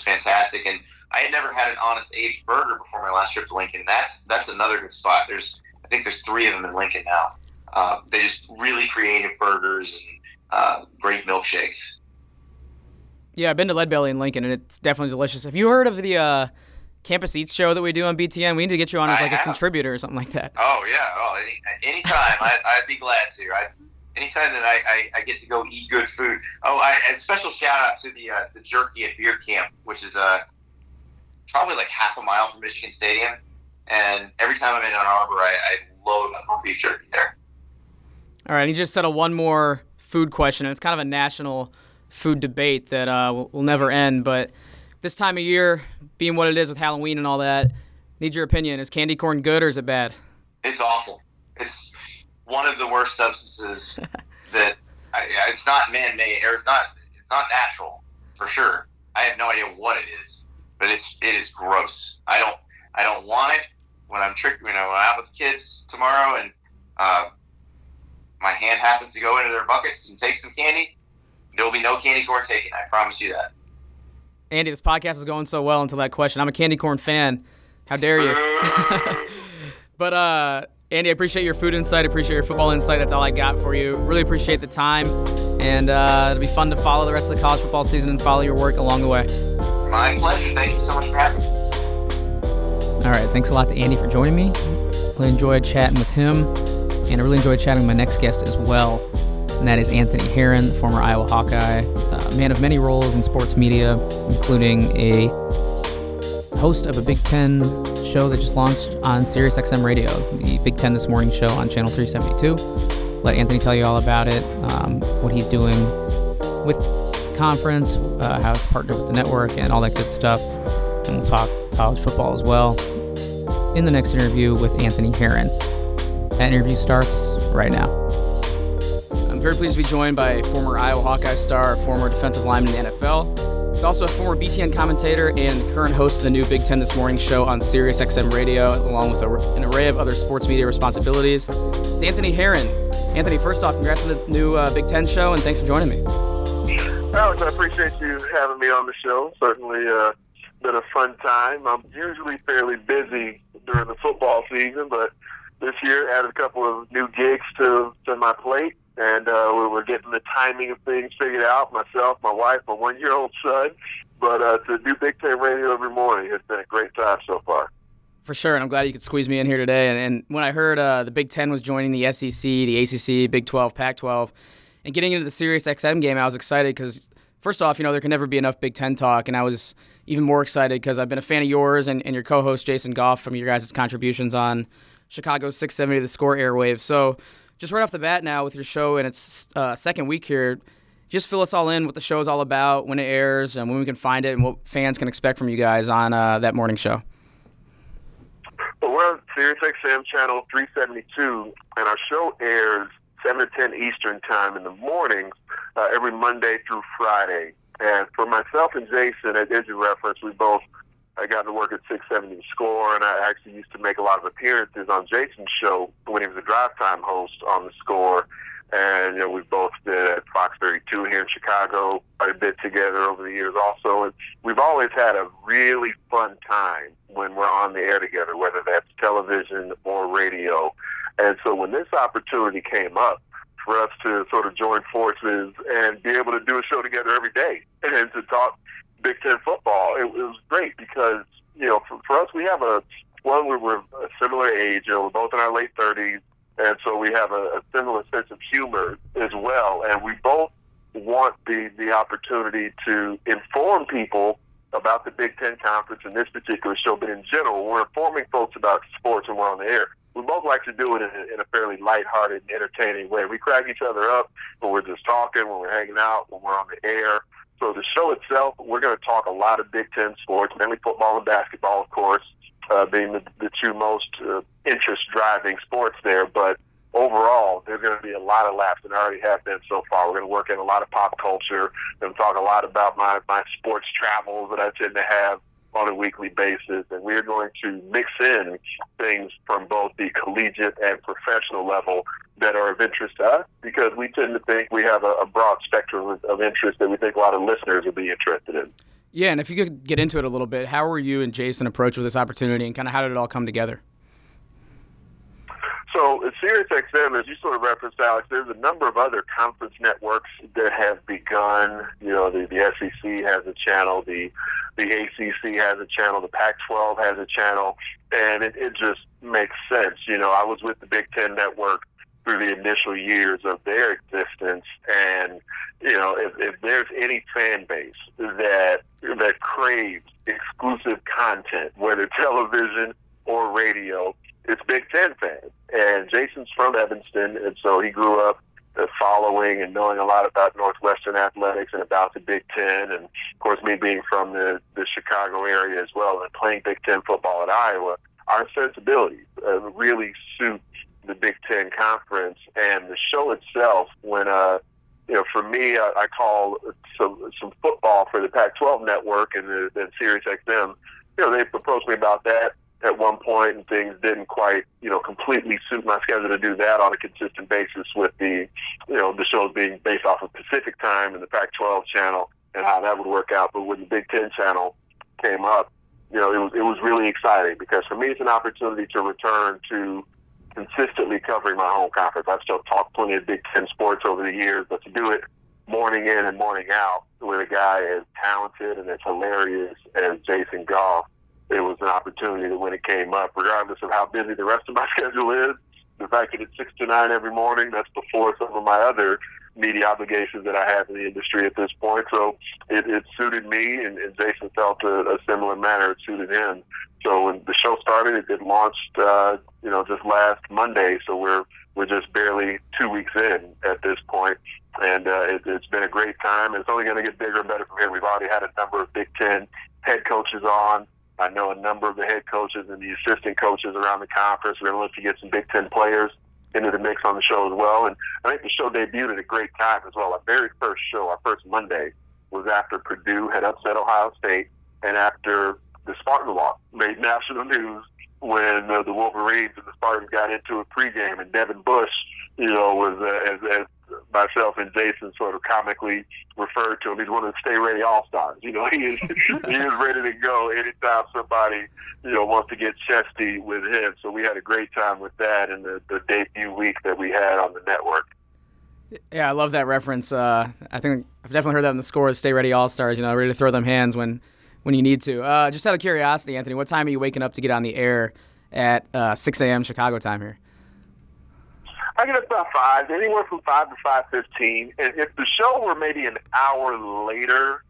Speaker 2: fantastic, and I had never had an Honest Abe's burger before my last trip to Lincoln. That's another good spot. I think there's 3 of them in Lincoln now. They just really creative burgers and great milkshakes.
Speaker 1: Yeah, I've been to Lead Belly in Lincoln, and it's definitely delicious. Have you heard of the Campus Eats show that we do on BTN? We need to get you on as like a contributor or something like that.
Speaker 2: Oh yeah, anytime. I'd be glad to. Anytime that I get to go eat good food. And special shout out to the Jerky at Beer Camp, which is probably like half a mile from Michigan Stadium. And every time I'm in Ann Arbor, I load up beef jerky there.
Speaker 1: All right, and you just settled one more food question, and it's kind of a national food debate that will never end. But this time of year, being what it is with Halloween and all that, need your opinion. Is candy corn good or is it bad?
Speaker 2: It's awful. It's one of the worst substances that it's not man-made, or it's not natural for sure. I have no idea what it is, but it is gross. I don't want it when I'm when I'm out with the kids tomorrow, and my hand happens to go into their buckets and take some candy. There will be no candy corn taken. I promise you that.
Speaker 1: Andy, this podcast is going so well until that question. I'm a candy corn fan. How dare you? But Andy, I appreciate your food insight. I appreciate your football insight. That's all I got for you. Really appreciate the time. And it'll be fun to follow the rest of the college football season and follow your work along the way.
Speaker 2: My pleasure. Thank you so much for having me.
Speaker 1: All right. Thanks a lot to Andy for joining me. Really enjoyed chatting with him. And I really enjoyed chatting with my next guest as well. And that is Anthony Herron, the former Iowa Hawkeye, a man of many roles in sports media, including a host of a Big Ten show that just launched on Sirius XM Radio, the Big Ten This Morning show on Channel 372. Let Anthony tell you all about it, what he's doing with the conference, how it's partnered with the network, and all that good stuff. And we'll talk college football as well in the next interview with Anthony Herron. That interview starts right now. I'm very pleased to be joined by a former Iowa Hawkeye star, a former defensive lineman in the NFL. He's also a former BTN commentator and the current host of the new Big Ten This Morning show on Sirius XM Radio, along with an array of other sports media responsibilities. It's Anthony Herron. Anthony, first off, congrats on the new Big Ten show, and thanks for joining me.
Speaker 3: Alex, I appreciate you having me on the show. Certainly been a fun time. I'm usually fairly busy during the football season, but this year added a couple of new gigs to my plate. and we're getting the timing of things figured out. Myself, my wife, my 1-year-old son. But to do Big Ten radio every morning has been a great time so far.
Speaker 1: For sure, and I'm glad you could squeeze me in here today. And when I heard the Big Ten was joining the SEC, the ACC, Big 12, Pac-12, and getting into the Sirius XM game, I was excited because, first off, there can never be enough Big Ten talk, and I was even more excited because I've been a fan of yours and your co-host Jason Goff from your guys' contributions on Chicago's 670 The Score airwaves. So just right off the bat now with your show in its second week here, just fill us all in what the show is all about, when it airs, and when we can find it, and what fans can expect from you guys on that morning show.
Speaker 3: Well, we're on Sirius XM channel 372, and our show airs 7 to 10 Eastern time in the mornings every Monday through Friday. And for myself and Jason, as you referenced, we both got to work at 670 The Score, and I actually used to make a lot of appearances on Jason's show when he was a drive time host on The Score. And, we both did at Fox 32 here in Chicago quite a bit together over the years also. And we've always had a really fun time when we're on the air together, whether that's television or radio. And so when this opportunity came up for us to sort of join forces and be able to do a show together every day and to talk Big Ten football, it was great because, for us, we have we're a similar age. We're both in our late 30s. And so we have a similar sense of humor as well. And we both want the opportunity to inform people about the Big Ten Conference in this particular show. But in general, we're informing folks about sports and we're on the air. We both like to do it in a fairly lighthearted and entertaining way. We crack each other up when we're just talking, when we're hanging out, when we're on the air. So the show itself, we're going to talk a lot of Big Ten sports, mainly football and basketball, of course, being the two most interest-driving sports there. But overall, there's going to be a lot of laughs, and already have been so far. We're going to work in a lot of pop culture and talk a lot about my sports travels that I tend to have on a weekly basis. And we're going to mix in things from both the collegiate and professional level that are of interest to us, because we tend to think we have a broad spectrum of interest that we think a lot of listeners will be interested in.
Speaker 1: Yeah, and if you could get into it a little bit, how were you and Jason approached with this opportunity, and kind of how did it all come together?
Speaker 3: So at Sirius XM, as you sort of referenced, Alex, there's a number of other conference networks that have begun. The SEC has a channel, the ACC has a channel, the Pac-12 has a channel, and it just makes sense. I was with the Big Ten Network through the initial years of their existence, and if there's any fan base that craves exclusive content, whether television or radio, it's Big Ten fans. And Jason's from Evanston, and so he grew up following and knowing a lot about Northwestern athletics and about the Big Ten, and of course me being from the Chicago area as well and playing Big Ten football at Iowa, our sensibilities really suit the Big Ten Conference. And the show itself, when for me, I call some football for the Pac-12 network and the Sirius XM. They approached me about that at one point, and things didn't quite, completely suit my schedule to do that on a consistent basis with the shows being based off of Pacific time and the Pac-12 channel and how that would work out. But when the Big Ten channel came up, it was really exciting, because for me, it's an opportunity to return to consistently covering my home conference. I've still talked plenty of Big Ten sports over the years, but to do it morning in and morning out with a guy as talented and as hilarious as Jason Goff, it was an opportunity that when it came up, regardless of how busy the rest of my schedule is, the fact that it's 6 to 9 every morning, that's before some of my other media obligations that I have in the industry at this point. So it suited me, and Jason felt a similar manner. It suited him. So when the show started, it launched, just last Monday. So we're just barely 2 weeks in at this point, and it's been a great time. It's only going to get bigger and better from here. We've already had a number of Big Ten head coaches on. I know a number of the head coaches and the assistant coaches around the conference. We're going to look to get some Big Ten players into the mix on the show as well. And I think the show debuted at a great time as well. Our very first show, our first Monday, was after Purdue had upset Ohio State, and after the Spartan Walk made national news when the Wolverines and the Spartans got into a pregame, and Devin Bush, was as myself and Jason sort of comically referred to him, he's one of the Stay Ready All-Stars. He is ready to go anytime somebody wants to get chesty with him. So we had a great time with that, and the debut week that we had on the network.
Speaker 1: Yeah, I love that reference. I think I've definitely heard that in the score. Stay ready, All-Stars. Ready to throw them hands when you need to. Just out of curiosity, Anthony, what time are you waking up to get on the air at 6 a.m. Chicago time here?
Speaker 3: I get up about 5, anywhere from 5 to 5:15. And if the show were maybe an hour later,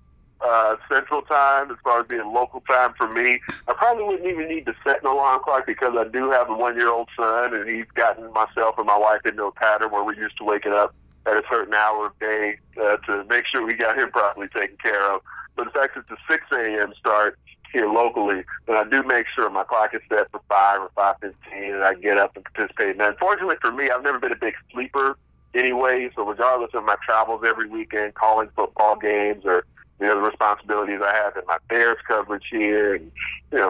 Speaker 3: Central Time, as far as being local time for me, I probably wouldn't even need to set an alarm clock because I do have a 1-year-old son, and he's gotten myself and my wife into a pattern where we're used to waking up at a certain hour of day to make sure we got him properly taken care of. But the fact it's a 6 a.m. start here locally, then I do make sure my clock is set for 5 or 5:15, and I get up and participate in that. Unfortunately for me, I've never been a big sleeper anyway, so regardless of my travels every weekend, calling football games or the other responsibilities I have in my Bears coverage here and,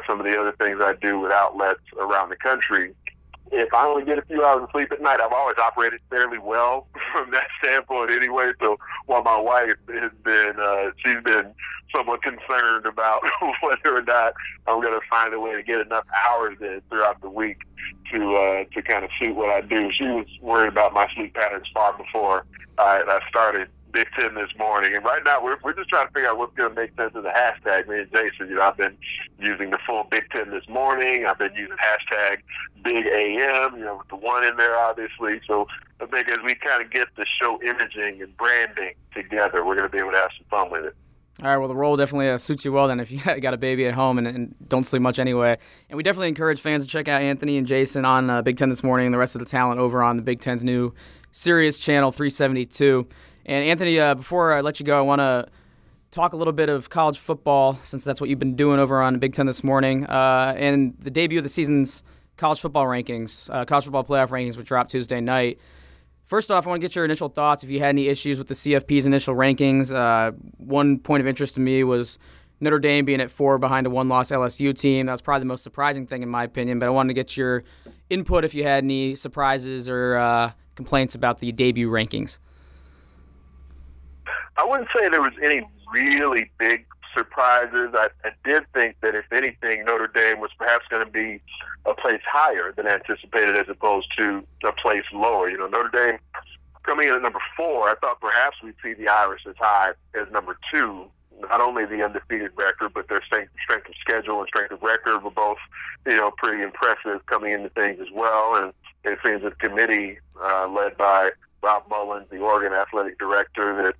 Speaker 3: some of the other things I do with outlets around the country, if I only get a few hours of sleep at night, I've always operated fairly well from that standpoint anyway. So while my wife has been, she's been somewhat concerned about whether or not I'm going to find a way to get enough hours in throughout the week to kind of suit what I do. She was worried about my sleep patterns far before I started Big Ten this morning, and right now we're just trying to figure out what's going to make sense of the hashtag. Me and Jason, I've been using the full Big Ten this morning. I've been using hashtag Big AM, with the one in there, obviously. So I think as we kind of get the show imaging and branding together, we're going to be able to have some fun with it.
Speaker 1: All right, well, the role definitely suits you well then if you got a baby at home and don't sleep much anyway. And we definitely encourage fans to check out Anthony and Jason on Big Ten This Morning and the rest of the talent over on the Big Ten's new Sirius channel 372. And Anthony, before I let you go, I want to talk a little bit of college football since that's what you've been doing over on Big Ten This Morning. And the debut of the season's college football rankings, college football playoff rankings, which dropped Tuesday night. First off, I want to get your initial thoughts if you had any issues with the CFP's initial rankings. One point of interest to me was Notre Dame being at 4 behind a one-loss LSU team. That was probably the most surprising thing in my opinion, but I wanted to get your input if you had any surprises or complaints about the debut rankings.
Speaker 3: I wouldn't say there was any really big surprises. I did think that, if anything, Notre Dame was perhaps going to be a place higher than anticipated as opposed to a place lower. Notre Dame coming in at number 4, I thought perhaps we'd see the Irish as high as number 2. Not only the undefeated record, but their strength of schedule and strength of record were both, pretty impressive coming into things as well. And it seems that the committee led by Rob Mullins, the Oregon athletic director, that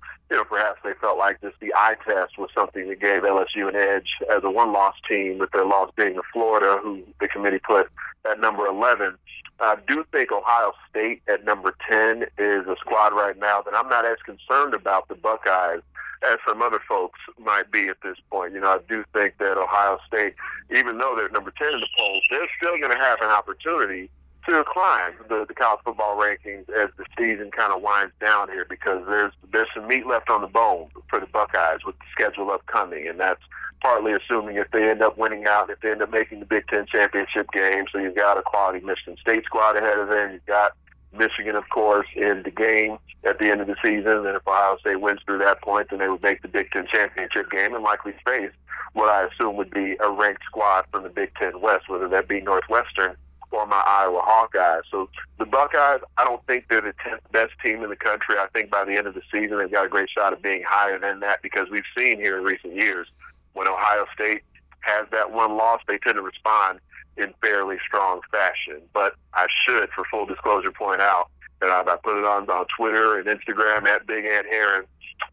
Speaker 3: perhaps they felt like just the eye test was something that gave LSU an edge as a one-loss team, with their loss being to Florida, who the committee put at number 11. I do think Ohio State at number 10 is a squad right now that I'm not as concerned about the Buckeyes as some other folks might be at this point. I do think that Ohio State, even though they're number 10 in the polls, they're still going to have an opportunity to climb the college football rankings as the season kind of winds down here, because there's some meat left on the bone for the Buckeyes with the schedule upcoming, and that's partly assuming if they end up winning out, if they end up making the Big Ten championship game. So you've got a quality Michigan State squad ahead of them. You've got Michigan, of course, in the game at the end of the season, and if Ohio State wins through that point, then they would make the Big Ten championship game and likely face what I assume would be a ranked squad from the Big Ten West, whether that be Northwestern or my Iowa Hawkeyes. So the Buckeyes, I don't think they're the 10th best team in the country. I think by the end of the season, they've got a great shot of being higher than that, because we've seen here in recent years when Ohio State has that one loss, they tend to respond in fairly strong fashion. But I should, for full disclosure, point out that I put it on Twitter and Instagram at Big Ant Herron.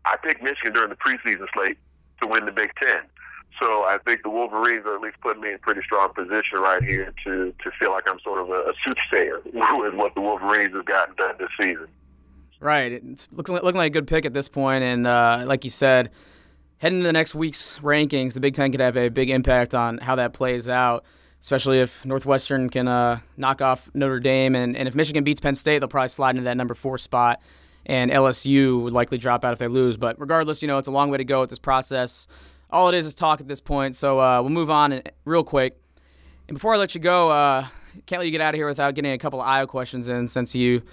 Speaker 3: I picked Michigan during the preseason slate to win the Big Ten. So I think the Wolverines are at least putting me in a pretty strong position right here to feel like I'm sort of a soothsayer with what the Wolverines have gotten done this season.
Speaker 1: Right. It's looking like a good pick at this point. And like you said, heading into the next week's rankings, the Big Ten could have a big impact on how that plays out, especially if Northwestern can knock off Notre Dame. And if Michigan beats Penn State, they'll probably slide into that number 4 spot. And LSU would likely drop out if they lose. But regardless, it's a long way to go with this process. All it is talk at this point, so we'll move on real quick. And before I let you go, can't let you get out of here without getting a couple of Iowa questions in, since you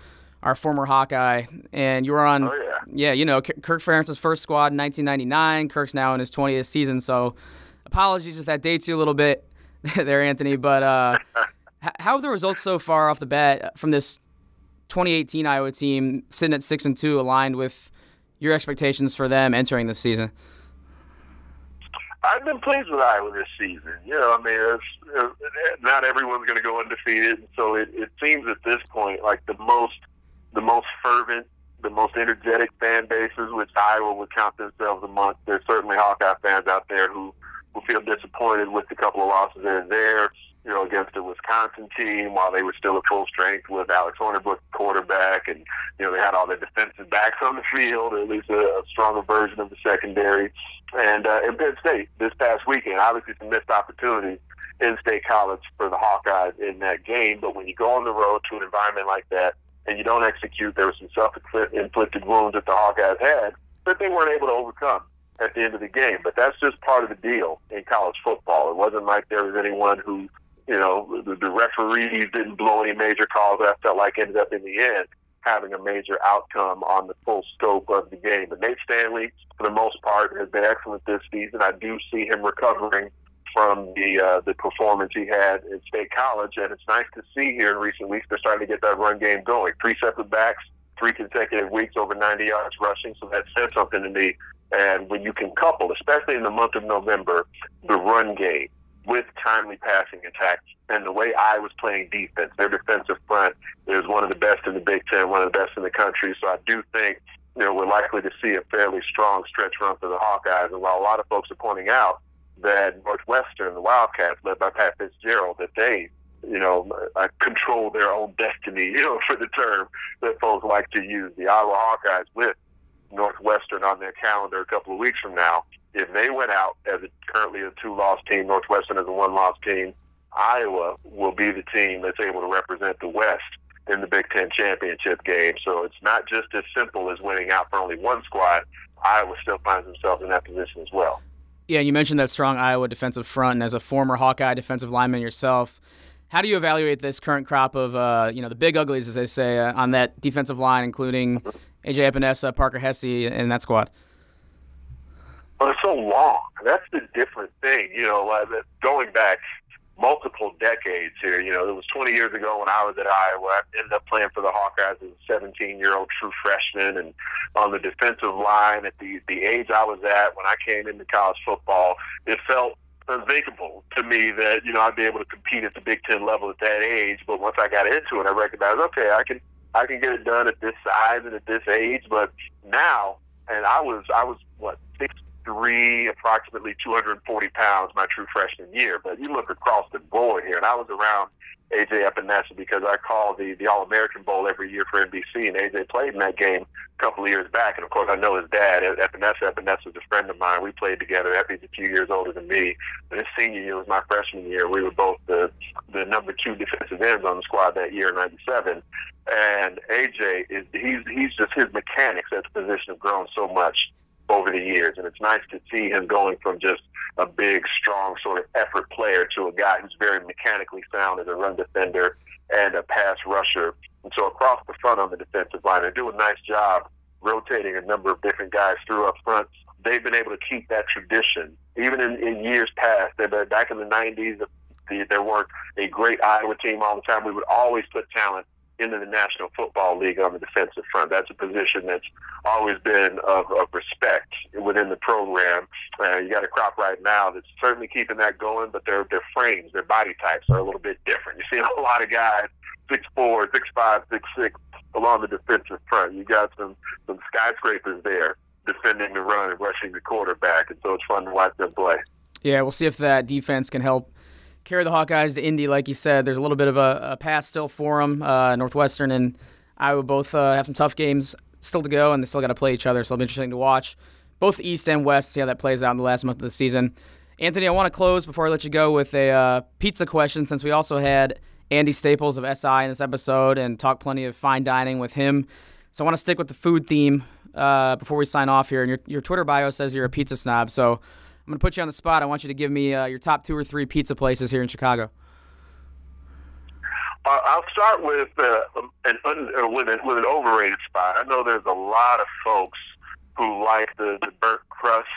Speaker 1: are a former Hawkeye. And you were on, Kirk Ferentz's first squad in 1999. Kirk's now in his 20th season, so apologies if that dates you a little bit there, Anthony. But how have the results so far off the bat from this 2018 Iowa team sitting at 6-2 aligned with your expectations for them entering this season?
Speaker 3: I've been pleased with Iowa this season. I mean, not everyone's going to go undefeated, so it seems at this point like the most fervent, the most energetic fan bases, which Iowa would count themselves amongst. There's certainly Hawkeye fans out there who feel disappointed with the couple of losses there, against the Wisconsin team while they were still at full strength with Alex Hornibrook quarterback, and they had all their defensive backs on the field, or at least a stronger version of the secondary. And in Penn State this past weekend, obviously some missed opportunities in State College for the Hawkeyes in that game. But when you go on the road to an environment like that and you don't execute, there were some self-inflicted wounds that the Hawkeyes had that they weren't able to overcome at the end of the game. But that's just part of the deal in college football. It wasn't like there was anyone who, the referees didn't blow any major calls that I felt like ended up in the end having a major outcome on the full scope of the game. But Nate Stanley, for the most part, has been excellent this season. I do see him recovering from the performance he had in State College, and it's nice to see here in recent weeks they're starting to get that run game going. 3 separate backs, 3 consecutive weeks over 90 yards rushing, so that said something to me. And when you can couple, especially in the month of November, the run game with timely passing attacks, and the way I was playing defense, their defensive front is one of the best in the Big Ten, one of the best in the country. So I do think, we're likely to see a fairly strong stretch run for the Hawkeyes. And while a lot of folks are pointing out that Northwestern, the Wildcats, led by Pat Fitzgerald, that they, control their own destiny, for the term that folks like to use, the Iowa Hawkeyes with Northwestern on their calendar a couple of weeks from now, if they went out as currently a 2-loss team, Northwestern as a 1-loss team, Iowa will be the team that's able to represent the West in the Big Ten championship game. So it's not just as simple as winning out for only one squad. Iowa still finds themselves in that position as well.
Speaker 1: Yeah, you mentioned that strong Iowa defensive front, and as a former Hawkeye defensive lineman yourself, how do you evaluate this current crop of, the big uglies, as they say, on that defensive line, including A.J. Epinesa, Parker Hesse, and that squad?
Speaker 3: Well, it's so long. That's the different thing, going back multiple decades here. It was 20 years ago when I was at Iowa. I ended up playing for the Hawkeyes as a 17-year-old true freshman, and on the defensive line at the age I was at when I came into college football, it felt unthinkable to me that, I'd be able to compete at the Big Ten level at that age. But once I got into it, I recognized, okay, I can get it done at this size and at this age. But now, and I was what, 6'3", approximately 240 pounds my true freshman year. But you look across the board here, and I was around A.J. Epinesa because I called the All-American Bowl every year for NBC, and A.J. played in that game a couple of years back. And, of course, I know his dad, Epinesa. Epinesa was a friend of mine. We played together. Epi's a few years older than me. But his senior year was my freshman year. We were both the number 2 defensive ends on the squad that year in '97. And A.J., he's just, his mechanics at the position have grown so much over the years, and it's nice to see him going from just a big, strong sort of effort player to a guy who's very mechanically sound as a run defender and a pass rusher. And so across the front on the defensive line, they do a nice job rotating a number of different guys through up front. They've been able to keep that tradition. Even in years past, back in the 90s, there weren't a great Iowa team all the time. We would always put talent into the National Football League on the defensive front. That's a position that's always been of respect within the program. You got a crop right now that's certainly keeping that going, but their frames, their body types are a little bit different. You see a lot of guys 6'4", 6'5", 6'6", along the defensive front. You got some skyscrapers there defending the run and rushing the quarterback, and so it's fun to watch them play.
Speaker 1: Yeah, we'll see if that defense can help carry the Hawkeyes to Indy. Like you said, there's a little bit of a pass still for them. Northwestern and Iowa both have some tough games still to go, and they still got to play each other, so it'll be interesting to watch both East and West, see how that plays out in the last month of the season. Anthony, I want to close before I let you go with a pizza question, since we also had Andy Staples of SI in this episode and talked plenty of fine dining with him. So I want to stick with the food theme before we sign off here. And your Twitter bio says you're a pizza snob, so I'm going to put you on the spot. I want you to give me your top 2 or 3 pizza places here in Chicago.
Speaker 3: I'll start with an overrated spot. I know there's a lot of folks who like the burnt crust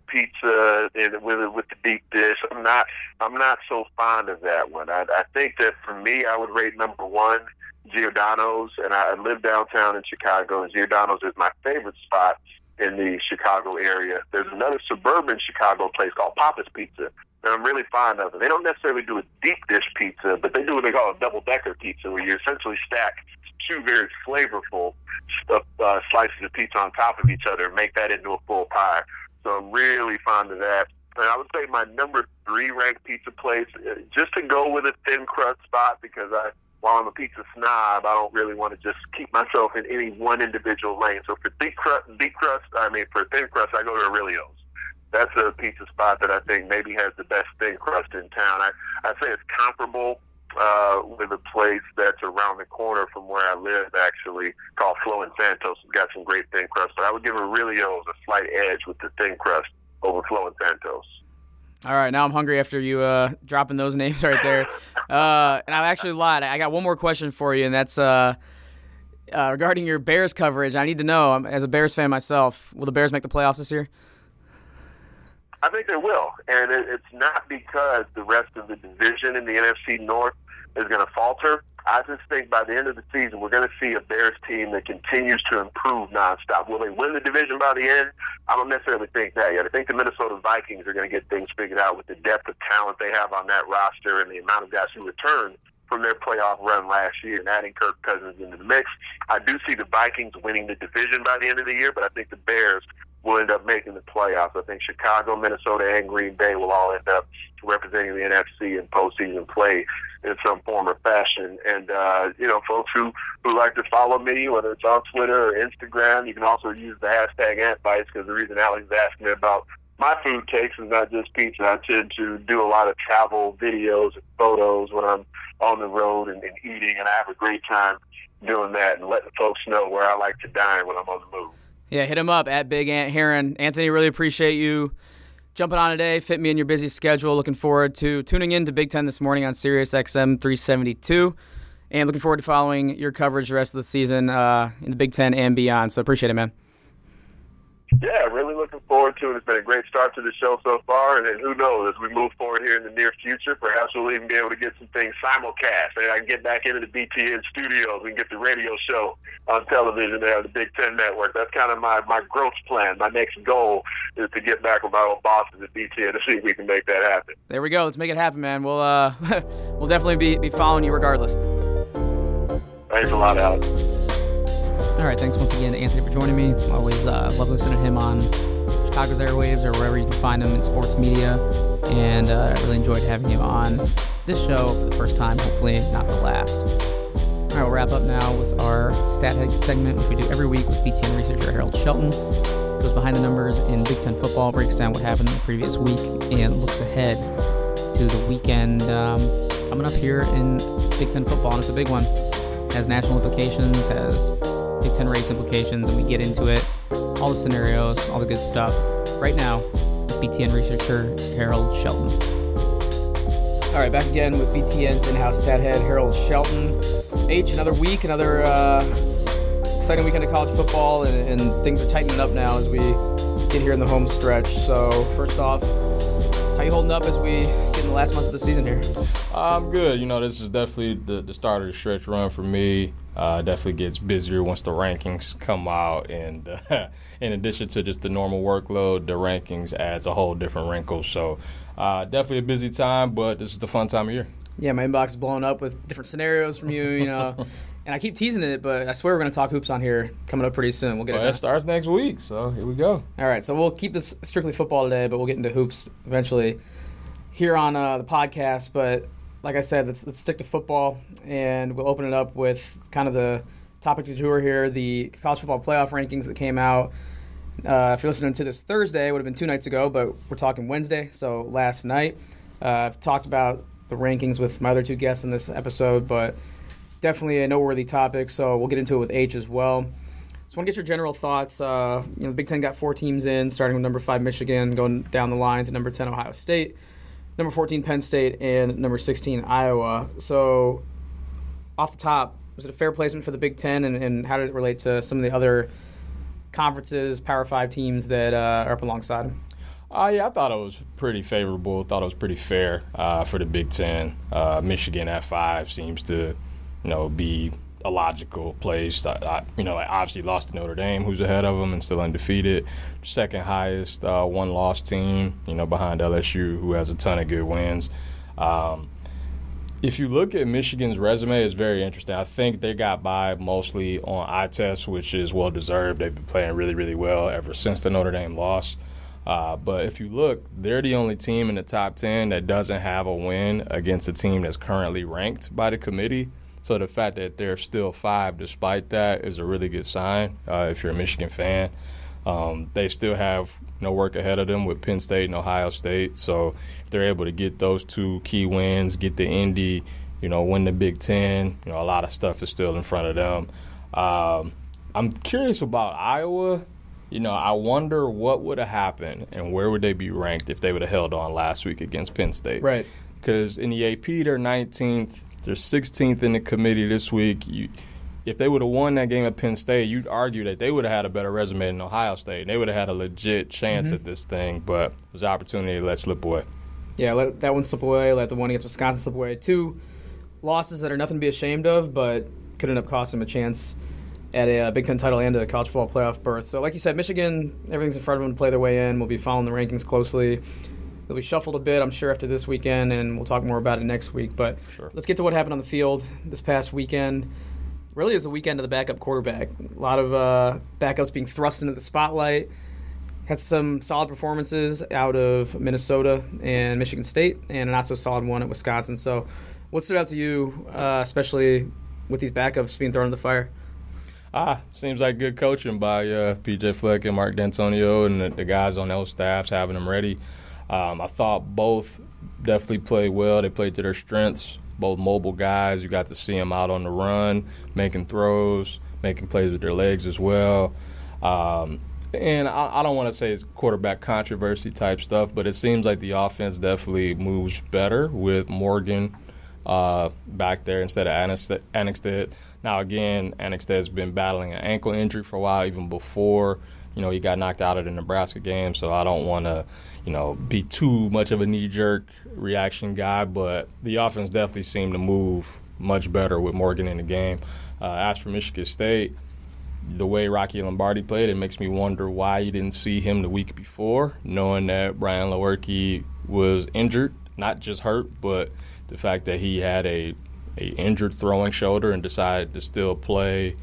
Speaker 3: pizza with the deep dish. I'm not so fond of that one. I think that for me, I would rate number 1 Giordano's, and I live downtown in Chicago, and Giordano's is my favorite spot in the Chicago area. There's another suburban Chicago place called Papa's Pizza that I'm really fond of. They don't necessarily do a deep dish pizza, but they do what they call a double-decker pizza, where you essentially stack two very flavorful slices of pizza on top of each other and make that into a full pie. So I'm really fond of that. And I would say my number 3 ranked pizza place, just to go with a thin crust spot, because while I'm a pizza snob, I don't really want to just keep myself in any one individual lane. So for thin crust, I go to Aurelio's. That's a pizza spot that I think maybe has the best thin crust in town. I say it's comparable with a place that's around the corner from where I live, actually, called Flo and Santos. It's got some great thin crust, but I would give Aurelio's a slight edge with the thin crust over Flo and Santos.
Speaker 1: All right, now I'm hungry after you dropping those names right there. And I actually lied. I got one more question for you, and that's regarding your Bears coverage. I need to know, as a Bears fan myself, will the Bears make the playoffs this year?
Speaker 3: I think they will, and it's not because the rest of the division in the NFC North is going to falter. I just think by the end of the season, we're going to see a Bears team that continues to improve nonstop. Will they win the division by the end? I don't necessarily think that yet. I think the Minnesota Vikings are going to get things figured out with the depth of talent they have on that roster and the amount of guys who returned from their playoff run last year and adding Kirk Cousins into the mix. I do see the Vikings winning the division by the end of the year, but I think the Bears will end up making the playoffs. I think Chicago, Minnesota, and Green Bay will all end up representing the NFC in postseason play in some form or fashion. And, folks who like to follow me, whether it's on Twitter or Instagram, you can also use the hashtag AntBites, because the reason Alex asked me about my food takes is not just pizza. I tend to do a lot of travel videos and photos when I'm on the road and eating, and I have a great time doing that and letting folks know where I like to dine when I'm on the move.
Speaker 1: Yeah, hit him up at Big Ant Herron. Anthony, really appreciate you jumping on today, fit me in your busy schedule. Looking forward to tuning in to Big Ten this morning on Sirius XM 372, and looking forward to following your coverage the rest of the season in the Big Ten and beyond. So appreciate it, man.
Speaker 3: Yeah, really looking forward to it. It's been a great start to the show so far, and who knows, as we move forward here in the near future, perhaps we'll even be able to get some things simulcast. And I can get back into the BTN studios. We can get the radio show on television there on the Big Ten Network. That's kind of my growth plan. My next goal is to get back with my old bosses at BTN to see if we can make that happen.
Speaker 1: There we go. Let's make it happen, man. We'll we'll definitely be following you regardless.
Speaker 3: Thanks a lot, Alex.
Speaker 1: All right, thanks once again to Anthony for joining me. Always love listening to him on Chicago's Airwaves or wherever you can find him in sports media. And I really enjoyed having him on this show for the first time, hopefully not the last. All right, we'll wrap up now with our Stat Head segment, which we do every week with BTN researcher Harold Shelton. Goes behind the numbers in Big Ten football, breaks down what happened in the previous week, and looks ahead to the weekend coming up here in Big Ten football, and it's a big one. Has national implications, has Big Ten race implications, and we get into it, all the scenarios, all the good stuff, right now with BTN researcher Harold Shelton. All right, back again with BTN's in-house stat head Harold Shelton. Another week, another exciting weekend of college football, and things are tightening up now as we get here in the home stretch. So first off, how you holding up as we get in the last month of the season here?
Speaker 4: I'm good. This is definitely the start of the stretch run for me. Definitely gets busier once the rankings come out, and in addition to just the normal workload, the rankings adds a whole different wrinkle. So definitely a busy time, but this is the fun time of year.
Speaker 1: Yeah, my inbox is blowing up with different scenarios from you, and I keep teasing it, but I swear we're going to talk hoops on here coming up pretty soon. We'll get it done.
Speaker 4: It starts next week, so here we go.
Speaker 1: All right, so we'll keep this strictly football today, but we'll get into hoops eventually here on the podcast. But like I said, let's stick to football, and we'll open it up with kind of the topic du jour here, the college football playoff rankings that came out. If you're listening to this Thursday, it would have been 2 nights ago, but we're talking Wednesday, so last night. I've talked about the rankings with my other two guests in this episode, but definitely a noteworthy topic, so we'll get into it with H as well. Just want to get your general thoughts. The Big Ten got 4 teams in, starting with number 5 Michigan, going down the line to number 10 Ohio State, number 14 Penn State, and number 16 Iowa. So off the top, was it a fair placement for the Big Ten, and how did it relate to some of the other conferences, Power 5 teams that are up alongside them?
Speaker 4: Yeah, I thought it was pretty favorable. Thought it was pretty fair for the Big Ten. Michigan at 5 seems to, be a logical place. Obviously lost to Notre Dame, who's ahead of them and still undefeated. Second highest one-loss team, behind LSU, who has a ton of good wins. If you look at Michigan's resume, it's very interesting. I think they got by mostly on eye test, which is well-deserved. They've been playing really, really well ever since the Notre Dame loss. But if you look, they're the only team in the top 10 that doesn't have a win against a team that's currently ranked by the committee. So the fact that they're still 5 despite that is a really good sign if you're a Michigan fan. They still have work ahead of them with Penn State and Ohio State. So if they're able to get those 2 key wins, get the Indy, win the Big Ten, a lot of stuff is still in front of them. I'm curious about Iowa. I wonder what would have happened and where would they be ranked if they would have held on last week against Penn State.
Speaker 1: Right.
Speaker 4: Because in the AP, they're 19th. They're 16th in the committee this week. If they would have won that game at Penn State, you'd argue that they would have had a better resume than Ohio State. They would have had a legit chance at this thing, but it was an opportunity to let slip away.
Speaker 1: Yeah, let that one slip away, let the one against Wisconsin slip away. 2 losses that are nothing to be ashamed of, but could end up costing them a chance at a Big Ten title and a college football playoff berth. So like you said, Michigan, everything's in front of them to play their way in. We'll be following the rankings closely. They'll be shuffled a bit, I'm sure, after this weekend, and we'll talk more about it next week. But Let's get to what happened on the field this past weekend. Really, it was the weekend of the backup quarterback. A lot of backups being thrust into the spotlight. Had some solid performances out of Minnesota and Michigan State, and a not-so-solid one at Wisconsin. So what stood out to you, especially with these backups being thrown in the fire?
Speaker 4: Seems like good coaching by P.J. Fleck and Mark D'Antonio and the guys on those staffs having them ready. I thought both definitely played well. They played to their strengths. Both mobile guys. You got to see them out on the run, making throws, making plays with their legs as well. And I don't want to say it's quarterback controversy type stuff, but it seems like the offense definitely moves better with Morgan back there instead of Annexstad. Now, again, Annexstad's been battling an ankle injury for a while, even before he got knocked out of the Nebraska game, so I don't want to be too much of a knee-jerk reaction guy, but the offense definitely seemed to move much better with Morgan in the game. As for Michigan State, the way Rocky Lombardi played, it makes me wonder why you didn't see him the week before, knowing that Brian Lewerke was injured, not just hurt, but the fact that he had a injured throwing shoulder and decided to still play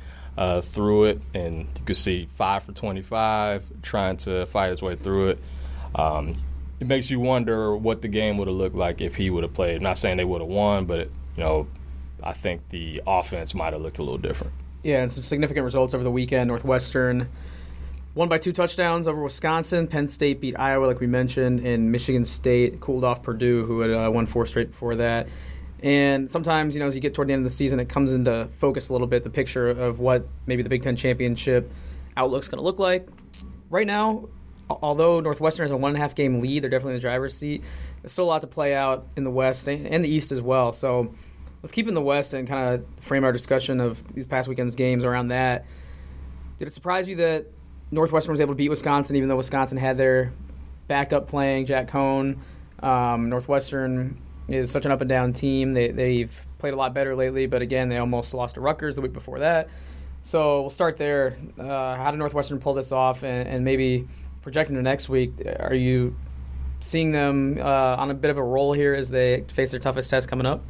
Speaker 4: through it, and you could see 5 for 25 trying to fight his way through it. It makes you wonder what the game would have looked like if he would have played. I'm not saying they would have won, but I think the offense might have looked a little different.
Speaker 1: Yeah, and some significant results over the weekend. Northwestern won by 2 touchdowns over Wisconsin. Penn State beat Iowa, like we mentioned, and Michigan State cooled off Purdue, who had won 4 straight before that. And sometimes, as you get toward the end of the season, it comes into focus a little bit, the picture of what maybe the Big Ten championship outlook's going to look like. Right now, although Northwestern has a 1.5 game lead, they're definitely in the driver's seat. There's still a lot to play out in the West and the East as well. So let's keep in the West and kind of frame our discussion of these past weekend's games around that. Did it surprise you that Northwestern was able to beat Wisconsin, even though Wisconsin had their backup playing, Jack Cohn? Northwestern is such an up-and-down team. They've played a lot better lately, but again, they almost lost to Rutgers the week before that. So we'll start there. How did Northwestern pull this off, and maybe projecting to next week, are you seeing them on a bit of a roll here as they face their toughest test coming up?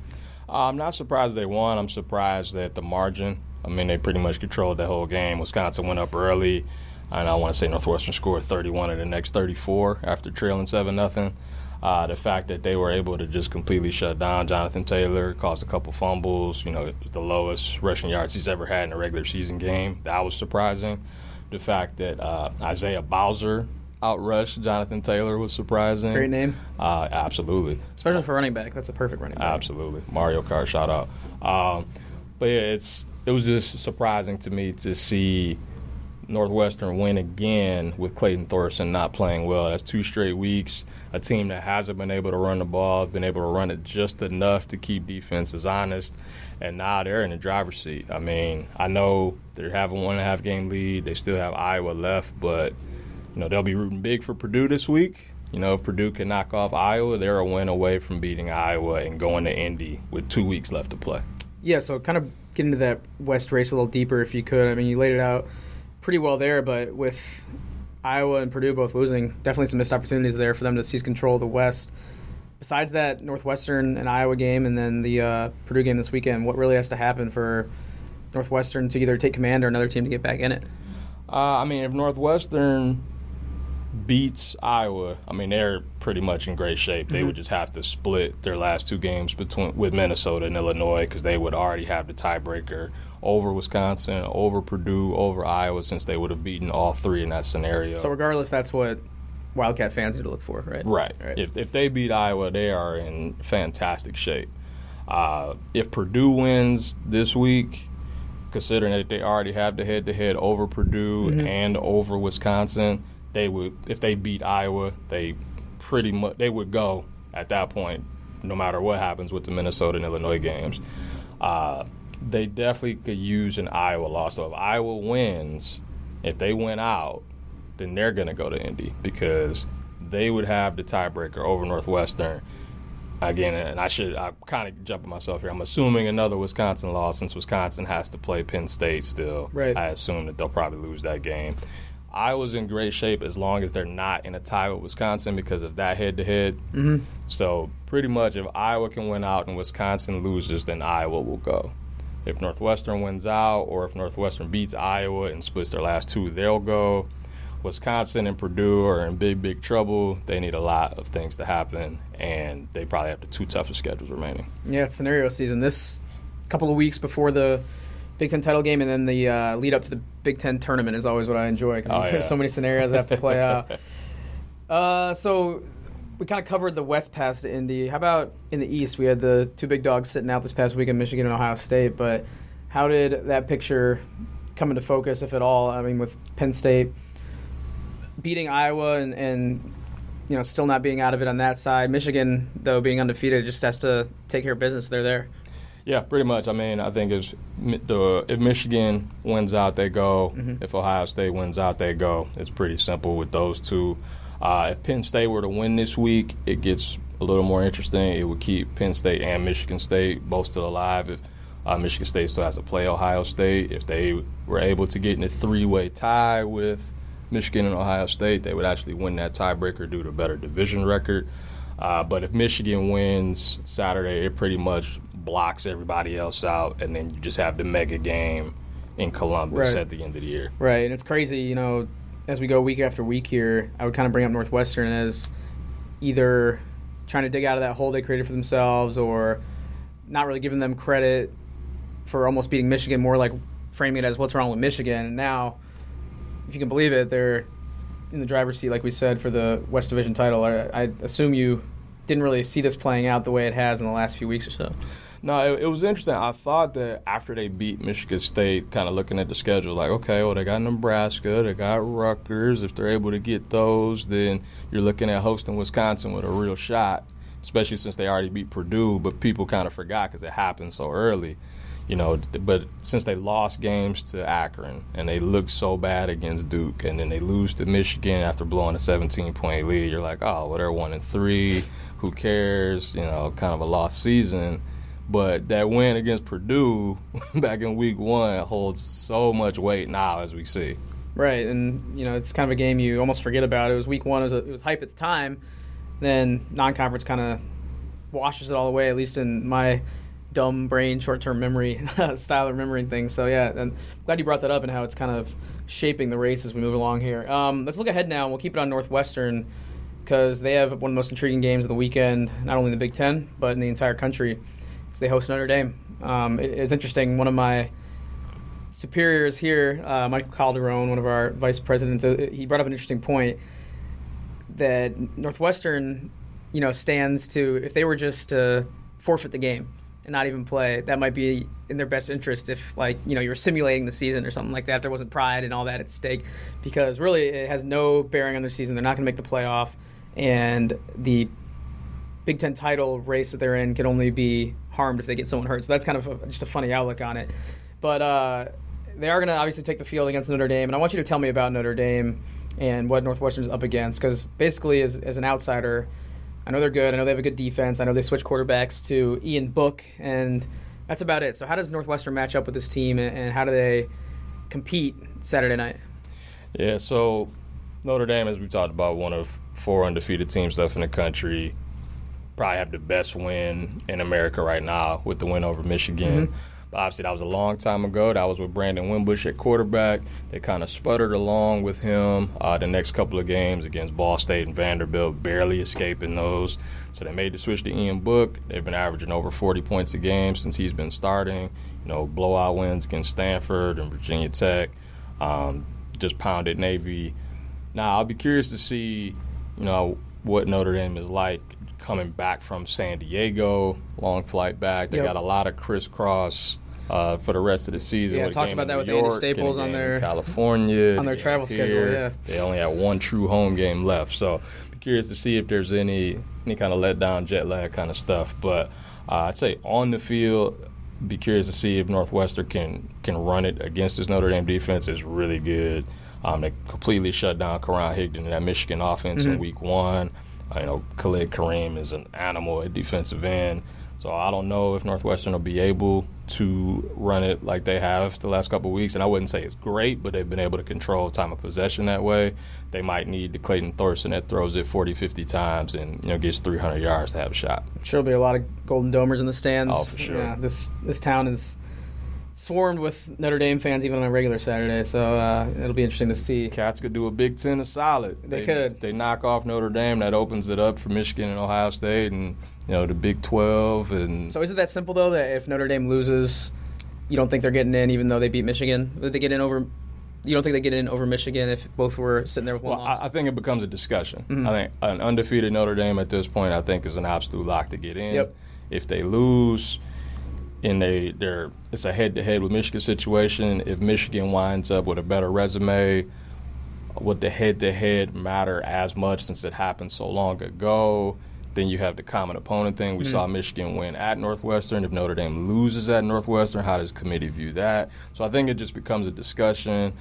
Speaker 4: I'm not surprised they won. I'm surprised at the margin. I mean, they pretty much controlled the whole game. Wisconsin went up early, and I want to say Northwestern scored 31 of the next 34 after trailing 7-0. The fact that they were able to just completely shut down Jonathan Taylor, caused a couple fumbles, the lowest rushing yards he's ever had in a regular season game. That was surprising. The fact that Isaiah Bowser outrushed Jonathan Taylor was surprising.
Speaker 1: Great name.
Speaker 4: Absolutely.
Speaker 1: Especially for running back. That's a perfect running back.
Speaker 4: Absolutely. Mario Kart, shout out. But yeah, it was just surprising to me to see Northwestern win again with Clayton Thorson not playing well. That's 2 straight weeks. A team that hasn't been able to run the ball, been able to run it just enough to keep defenses honest, and now they're in the driver's seat. I mean, I know they have a 1.5 game lead. They still have Iowa left, but they'll be rooting big for Purdue this week. If Purdue can knock off Iowa, they're a win away from beating Iowa and going to Indy with 2 weeks left to play.
Speaker 1: Yeah, so kind of get into that West race a little deeper if you could. I mean, you laid it out pretty well there, but with Iowa and Purdue both losing, definitely some missed opportunities there for them to seize control of the West. Besides that Northwestern and Iowa game and then the Purdue game this weekend, what really has to happen for Northwestern to either take command or another team to get back in it?
Speaker 4: I mean, if Northwestern beats Iowa, I mean, they're pretty much in great shape. They would just have to split their last two games with Minnesota and Illinois because they would already have the tiebreaker over Wisconsin, over Purdue, over Iowa, since they would have beaten all three in that scenario.
Speaker 1: So regardless, that's what Wildcat fans need to look for, right?
Speaker 4: Right. If they beat Iowa, they are in fantastic shape. If Purdue wins this week, considering that they already have the head-to-head over Purdue and over Wisconsin, they would, if they beat Iowa, they would go at that point, no matter what happens with the Minnesota and Illinois games. They definitely could use an Iowa loss. So if Iowa wins, if they win out, then they're going to go to Indy because they would have the tiebreaker over Northwestern. Again, and I'm kind of jumping myself here. I'm assuming another Wisconsin loss since Wisconsin has to play Penn State still.
Speaker 1: Right.
Speaker 4: I assume that they'll probably lose that game. Iowa's in great shape as long as they're not in a tie with Wisconsin because of that head-to-head. So pretty much if Iowa can win out and Wisconsin loses, then Iowa will go. If Northwestern wins out or if Northwestern beats Iowa and splits their last two, they'll go. Wisconsin and Purdue are in big trouble. They need a lot of things to happen, and they probably have the two toughest schedules remaining.
Speaker 1: Yeah, it's scenario season. This couple of weeks before the Big Ten title game and then the lead up to the Big Ten tournament is always what I enjoy because there's so many scenarios that have to play out. So we kind of covered the West past Indy. How about in the East? We had the two big dogs sitting out this past weekend, Michigan and Ohio State, but how did that picture come into focus, if at all? I mean, with Penn State beating Iowa and you know still not being out of it on that side. Michigan, though, being undefeated, just has to take care of business. They're there. Yeah,
Speaker 4: pretty much. I mean, I think if Michigan wins out, they go. If Ohio State wins out, they go. It's pretty simple with those two. If Penn State were to win this week, it gets a little more interesting. It would keep Penn State and Michigan State both still alive. If Michigan State still has to play Ohio State, if they were able to get in a three-way tie with Michigan and Ohio State, they would actually win that tiebreaker due to better division record. But if Michigan wins Saturday, it pretty much blocks everybody else out, and then you just have the mega game in Columbus at the end of the year.
Speaker 1: Right, and it's crazy, you know, as we go week after week here, I would kind of bring up Northwestern as either trying to dig out of that hole they created for themselves or not really giving them credit for almost beating Michigan, more like framing it as what's wrong with Michigan. And now, if you can believe it, they're in the driver's seat, like we said, for the West Division title. I assume you didn't really see this playing out the way it has in the last few weeks or so.
Speaker 4: No, it was interesting. I thought that after they beat Michigan State, kind of looking at the schedule, like, okay, well, they got Nebraska, they got Rutgers. If they're able to get those, then you're looking at hosting Wisconsin with a real shot, especially since they already beat Purdue, but people kind of forgot because it happened so early. You know, but since they lost games to Akron and they looked so bad against Duke, and then they lose to Michigan after blowing a 17-point lead, you're like, oh, well, they're 1-3. Who cares? You know, kind of a lost season. But that win against Purdue back in week one holds so much weight now, as we see.
Speaker 1: Right, and you know, it's kind of a game you almost forget about. It was week one. It was hype at the time. Then non-conference kind of washes it all away, at least in my dumb brain, short-term memory style of remembering things. So, yeah, and I'm glad you brought that up and how it's kind of shaping the race as we move along here. Let's look ahead now, and we'll keep it on Northwestern because they have one of the most intriguing games of the weekend, not only in the Big Ten, but in the entire country. So they host Notre Dame. It's interesting. One of my superiors here, Michael Calderon, one of our vice presidents, he brought up an interesting point that Northwestern, you know, stands to, if they were just to forfeit the game and not even play, that might be in their best interest if, like, you know, you were simulating the season or something like that, if there wasn't pride and all that at stake, because really it has no bearing on their season. They're not going to make the playoff, and the Big Ten title race that they're in can only be harmed if they get someone hurt. So that's kind of just a funny outlook on it. But they are going to obviously take the field against Notre Dame, and I want you to tell me about Notre Dame and what Northwestern's up against, because basically as an outsider, I know they're good. I know they have a good defense. I know they switched quarterbacks to Ian Book, and That's about it. So how does Northwestern match up with this team, and how do they compete Saturday night?
Speaker 4: Yeah, so Notre Dame, as we talked about, one of 4 undefeated teams left in the country. Probably have the best win in America right now with the win over Michigan.
Speaker 1: Mm-hmm.
Speaker 4: But obviously that was a long time ago. That was with Brandon Wimbush at quarterback. They kind of sputtered along with him the next couple of games against Ball State and Vanderbilt, barely escaping those. So they made the switch to Ian Book. They've been averaging over 40 points a game since he's been starting. Blowout wins against Stanford and Virginia Tech. Just pounded Navy. Now, I'll be curious to see, what Notre Dame is like coming back from San Diego, long flight back. They got a lot of crisscross for the rest of the season.
Speaker 1: Yeah, talked about that with Andy Staples on their
Speaker 4: California,
Speaker 1: on their travel schedule. Yeah,
Speaker 4: they only have one true home game left, so be curious to see if there's any kind of letdown, jet lag kind of stuff. But I'd say on the field, be curious to see if Northwestern can run it against this Notre Dame defense. Is really good. They completely shut down Karan Higdon in that Michigan offense in week 1. Khalid Kareem is an animal at defensive end. So I don't know if Northwestern will be able to run it like they have the last couple of weeks. And I wouldn't say it's great, but they've been able to control time of possession that way. They might need the Clayton Thorson that throws it 40, 50 times and gets 300 yards to have a shot.
Speaker 1: I'm sure there'll be a lot of Golden Domers in the stands.
Speaker 4: Oh, for sure.
Speaker 1: Yeah, this town is swarmed with Notre Dame fans even on a regular Saturday, so it'll be interesting to see.
Speaker 4: Cats could do a Big Ten a solid.
Speaker 1: They could.
Speaker 4: If they knock off Notre Dame, that opens it up for Michigan and Ohio State and the Big 12. And
Speaker 1: so is it that simple, though, that if Notre Dame loses, you don't think they're getting in even though they beat Michigan? Did they get in over? You don't think they get in over Michigan if both were sitting there with one loss?
Speaker 4: I think it becomes a discussion.
Speaker 1: Mm-hmm.
Speaker 4: I think an undefeated Notre Dame at this point, I think, is an absolute lock to get in.
Speaker 1: Yep.
Speaker 4: If they lose, and it's a head-to-head with Michigan situation. If Michigan winds up with a better resume, would the head-to-head matter as much since it happened so long ago? Then you have the common opponent thing. We saw Michigan win at Northwestern. If Notre Dame loses at Northwestern, how does the committee view that? So I think it just becomes a discussion.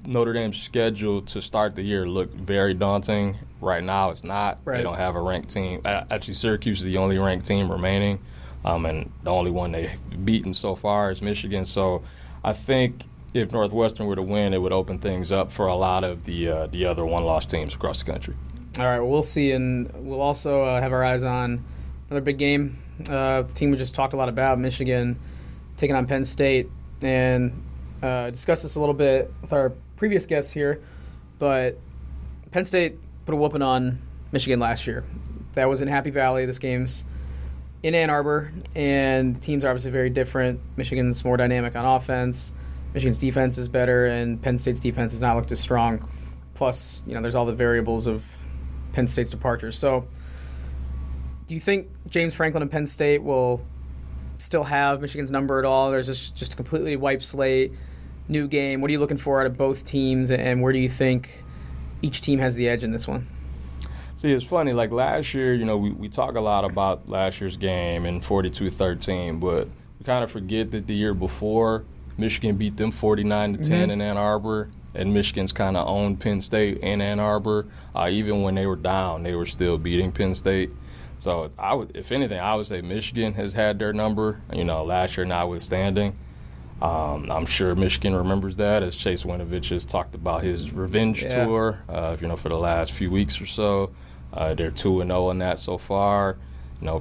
Speaker 4: Notre Dame's schedule to start the year looked very daunting. Right now it's not.
Speaker 1: Right.
Speaker 4: They don't have a ranked team. Actually, Syracuse is the only ranked team remaining. And the only one they've beaten so far is Michigan. So I think if Northwestern were to win, it would open things up for a lot of the other one-loss teams across the country.
Speaker 1: All right, well, we'll see, and we'll also have our eyes on another big game. The team we just talked a lot about, Michigan, taking on Penn State, and discussed this a little bit with our previous guests here, but Penn State put a whooping on Michigan last year. That was in Happy Valley. This game's in Ann Arbor, and the teams are obviously very different. Michigan's more dynamic on offense. Michigan's defense is better, and Penn State's defense has not looked as strong. Plus, there's all the variables of Penn State's departures. So, do you think James Franklin and Penn State will still have Michigan's number at all? There's just a completely wiped slate, new game. What are you looking for out of both teams, and where do you think each team has the edge in this one?
Speaker 4: See, it's funny. Like last year, we talk a lot about last year's game and 42-13, but we kind of forget that the year before, Michigan beat them 49-10 in Ann Arbor, and Michigan's kind of owned Penn State in Ann Arbor. Even when they were down, they were still beating Penn State. So, if anything, I would say Michigan has had their number, last year notwithstanding. I'm sure Michigan remembers that, as Chase Winovich has talked about his revenge tour, for the last few weeks or so. They're 2-0 in that so far.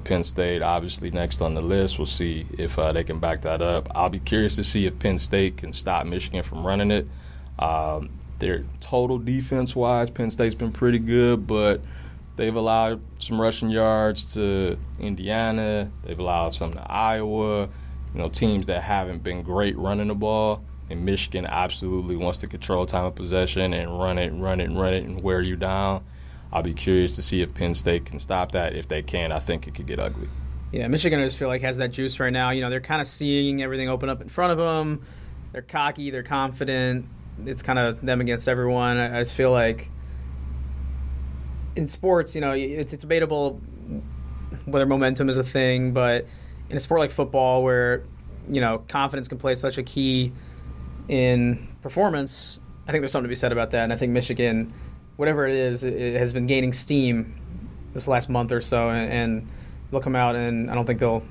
Speaker 4: Penn State obviously next on the list. We'll see if they can back that up. I'll be curious to see if Penn State can stop Michigan from running it. Their total defense-wise, Penn State's been pretty good, but they've allowed some rushing yards to Indiana. They've allowed some to Iowa. Teams that haven't been great running the ball. And Michigan absolutely wants to control time of possession and run it and wear you down. I'll be curious to see if Penn State can stop that. If they can, I think it could get ugly.
Speaker 1: Yeah, Michigan, I just feel like has that juice right now. They're kind of seeing everything open up in front of them. They're cocky. They're confident. It's kind of them against everyone. I just feel like in sports, it's debatable whether momentum is a thing, but in a sport like football where, confidence can play such a key in performance, I think there's something to be said about that. And I think Michigan, whatever it is, it has been gaining steam this last month or so, and they'll come out, and I don't think they'll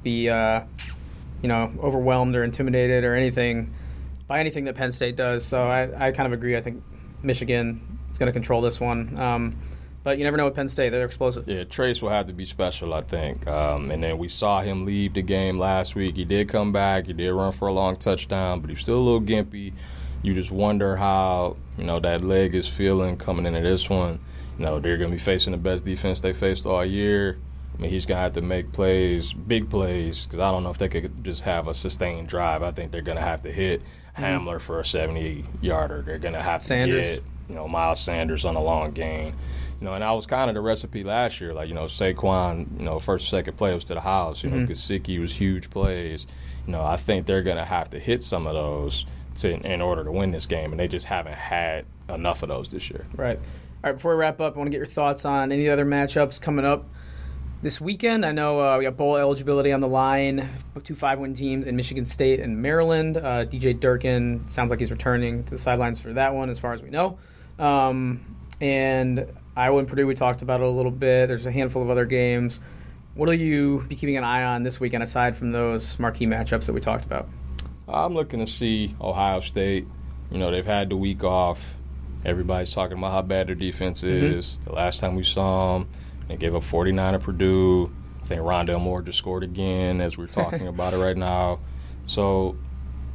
Speaker 1: be overwhelmed or intimidated or anything by anything that Penn State does. So I kind of agree. I think Michigan is going to control this one. But you never know with Penn State. They're explosive.
Speaker 4: Yeah, Trace will have to be special, I think. And then we saw him leave the game last week. He did come back. He did run for a long touchdown, but he's still a little gimpy. You just wonder how, that leg is feeling coming into this one. They're going to be facing the best defense they faced all year. I mean, he's going to have to make plays, big plays, because I don't know if they could just have a sustained drive. I think they're going to have to hit Hamler for a 70-yarder. They're going to have to get, Miles Sanders on a long gain. And that was kind of the recipe last year. Like, Saquon, first, second play was to the house. Gesicki was huge plays. I think they're going to have to hit some of those in order to win this game, and they just haven't had enough of those this year.
Speaker 1: Right. All right, before we wrap up, I want to get your thoughts on any other matchups coming up this weekend. I know we got bowl eligibility on the line, 2 5-win teams in Michigan State and Maryland. DJ Durkin sounds like he's returning to the sidelines for that one as far as we know. And Iowa and Purdue, we talked about it a little bit. There's a handful of other games. What will you be keeping an eye on this weekend aside from those marquee matchups that we talked about?
Speaker 4: I'm looking to see Ohio State. They've had the week off. Everybody's talking about how bad their defense is. The last time we saw them, they gave up 49 to Purdue. I think Rondale Moore just scored again as we're talking about it right now. So,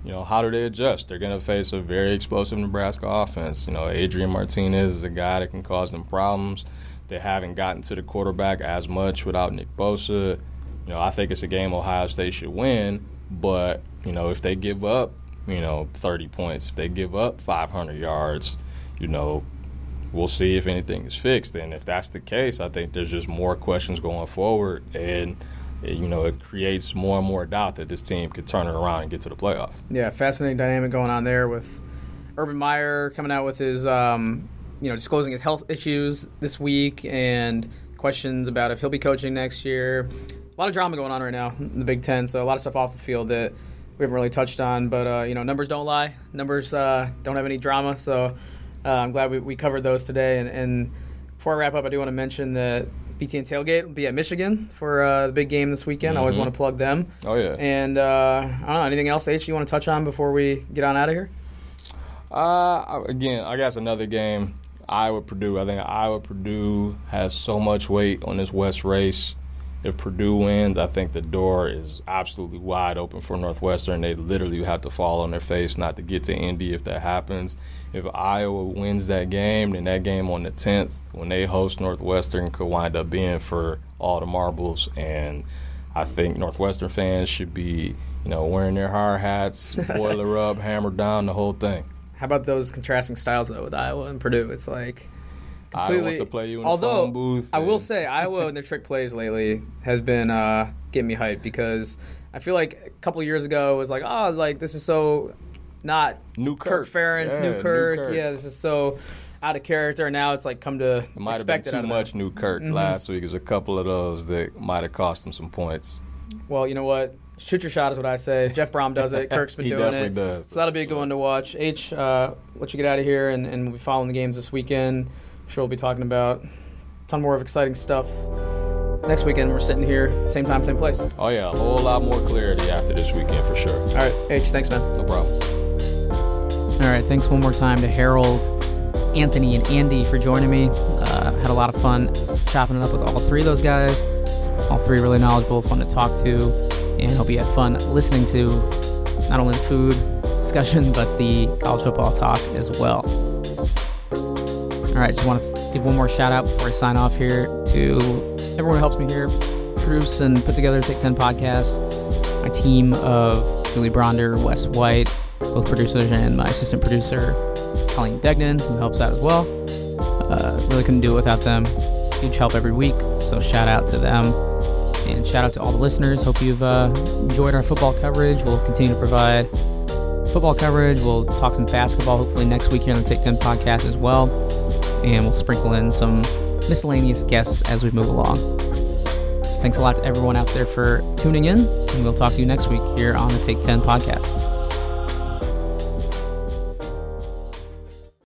Speaker 4: how do they adjust? They're going to face a very explosive Nebraska offense. Adrian Martinez is a guy that can cause them problems. They haven't gotten to the quarterback as much without Nick Bosa. I think it's a game Ohio State should win. But, if they give up, 30 points, if they give up 500 yards, we'll see if anything is fixed. And if that's the case, I think there's just more questions going forward. And, it creates more and more doubt that this team could turn it around and get to the playoff.
Speaker 1: Yeah, fascinating dynamic going on there with Urban Meyer coming out with his, disclosing his health issues this week and questions about if he'll be coaching next year. A lot of drama going on right now in the Big Ten, so a lot of stuff off the field that we haven't really touched on. But, numbers don't lie. Numbers don't have any drama, so I'm glad we covered those today. And before I wrap up, I do want to mention that BTN Tailgate will be at Michigan for the big game this weekend. I always want to plug them.
Speaker 4: Oh, yeah.
Speaker 1: And, I don't know, anything else, H, you want to touch on before we get on out of here?
Speaker 4: Again, I guess another game, Iowa-Purdue. I think Iowa-Purdue has so much weight on this West race. If Purdue wins, I think the door is absolutely wide open for Northwestern. They literally have to fall on their face not to get to Indy if that happens. If Iowa wins that game, then that game on the 10th, when they host Northwestern, could wind up being for all the marbles. And I think Northwestern fans should be, wearing their hard hats, boiler up, hammer down, the whole thing.
Speaker 1: How about those contrasting styles, though, with Iowa and Purdue? It's like
Speaker 4: Iowa wants to play you in the phone booth.
Speaker 1: I will say, Iowa and their trick plays lately has been getting me hyped because I feel like a couple of years ago it was like, this is so not
Speaker 4: New
Speaker 1: Kirk Ferentz, New Kirk. Yeah, this is so out of character. And now it's like come to expect it.
Speaker 4: It might have been too much New Kirk last week. There's a couple of those that might have cost them some points.
Speaker 1: Well, you know what? Shoot your shot is what I say. Jeff Brom does it. Kirk's been doing it.
Speaker 4: He definitely does.
Speaker 1: So that'll be a good one to watch. H, let you get out of here, and we'll be following the games this weekend. I'm sure we'll be talking about a ton more of exciting stuff. Next weekend, we're sitting here, same time, same place.
Speaker 4: Oh, yeah, a whole lot more clarity after this weekend for sure.
Speaker 1: All right, H, thanks, man.
Speaker 4: No problem.
Speaker 1: All right, thanks one more time to Harold, Anthony, and Andy for joining me. Had a lot of fun chopping it up with all three of those guys. All three really knowledgeable, fun to talk to, and hope you had fun listening to not only the food discussion, but the college football talk as well. All right, just want to give one more shout out before I sign off here to everyone who helps me here produce and put together the Take 10 podcast. My team of Julie Bronder, Wes White, both producers, and my assistant producer, Colleen Degnan, who helps out as well. Really couldn't do it without them. Huge help every week, so shout out to them. And shout out to all the listeners. Hope you've enjoyed our football coverage. We'll continue to provide football coverage. We'll talk some basketball hopefully next week here on the Take 10 podcast as well. And we'll sprinkle in some miscellaneous guests as we move along. So thanks a lot to everyone out there for tuning in. And we'll talk to you next week here on the Take 10 podcast.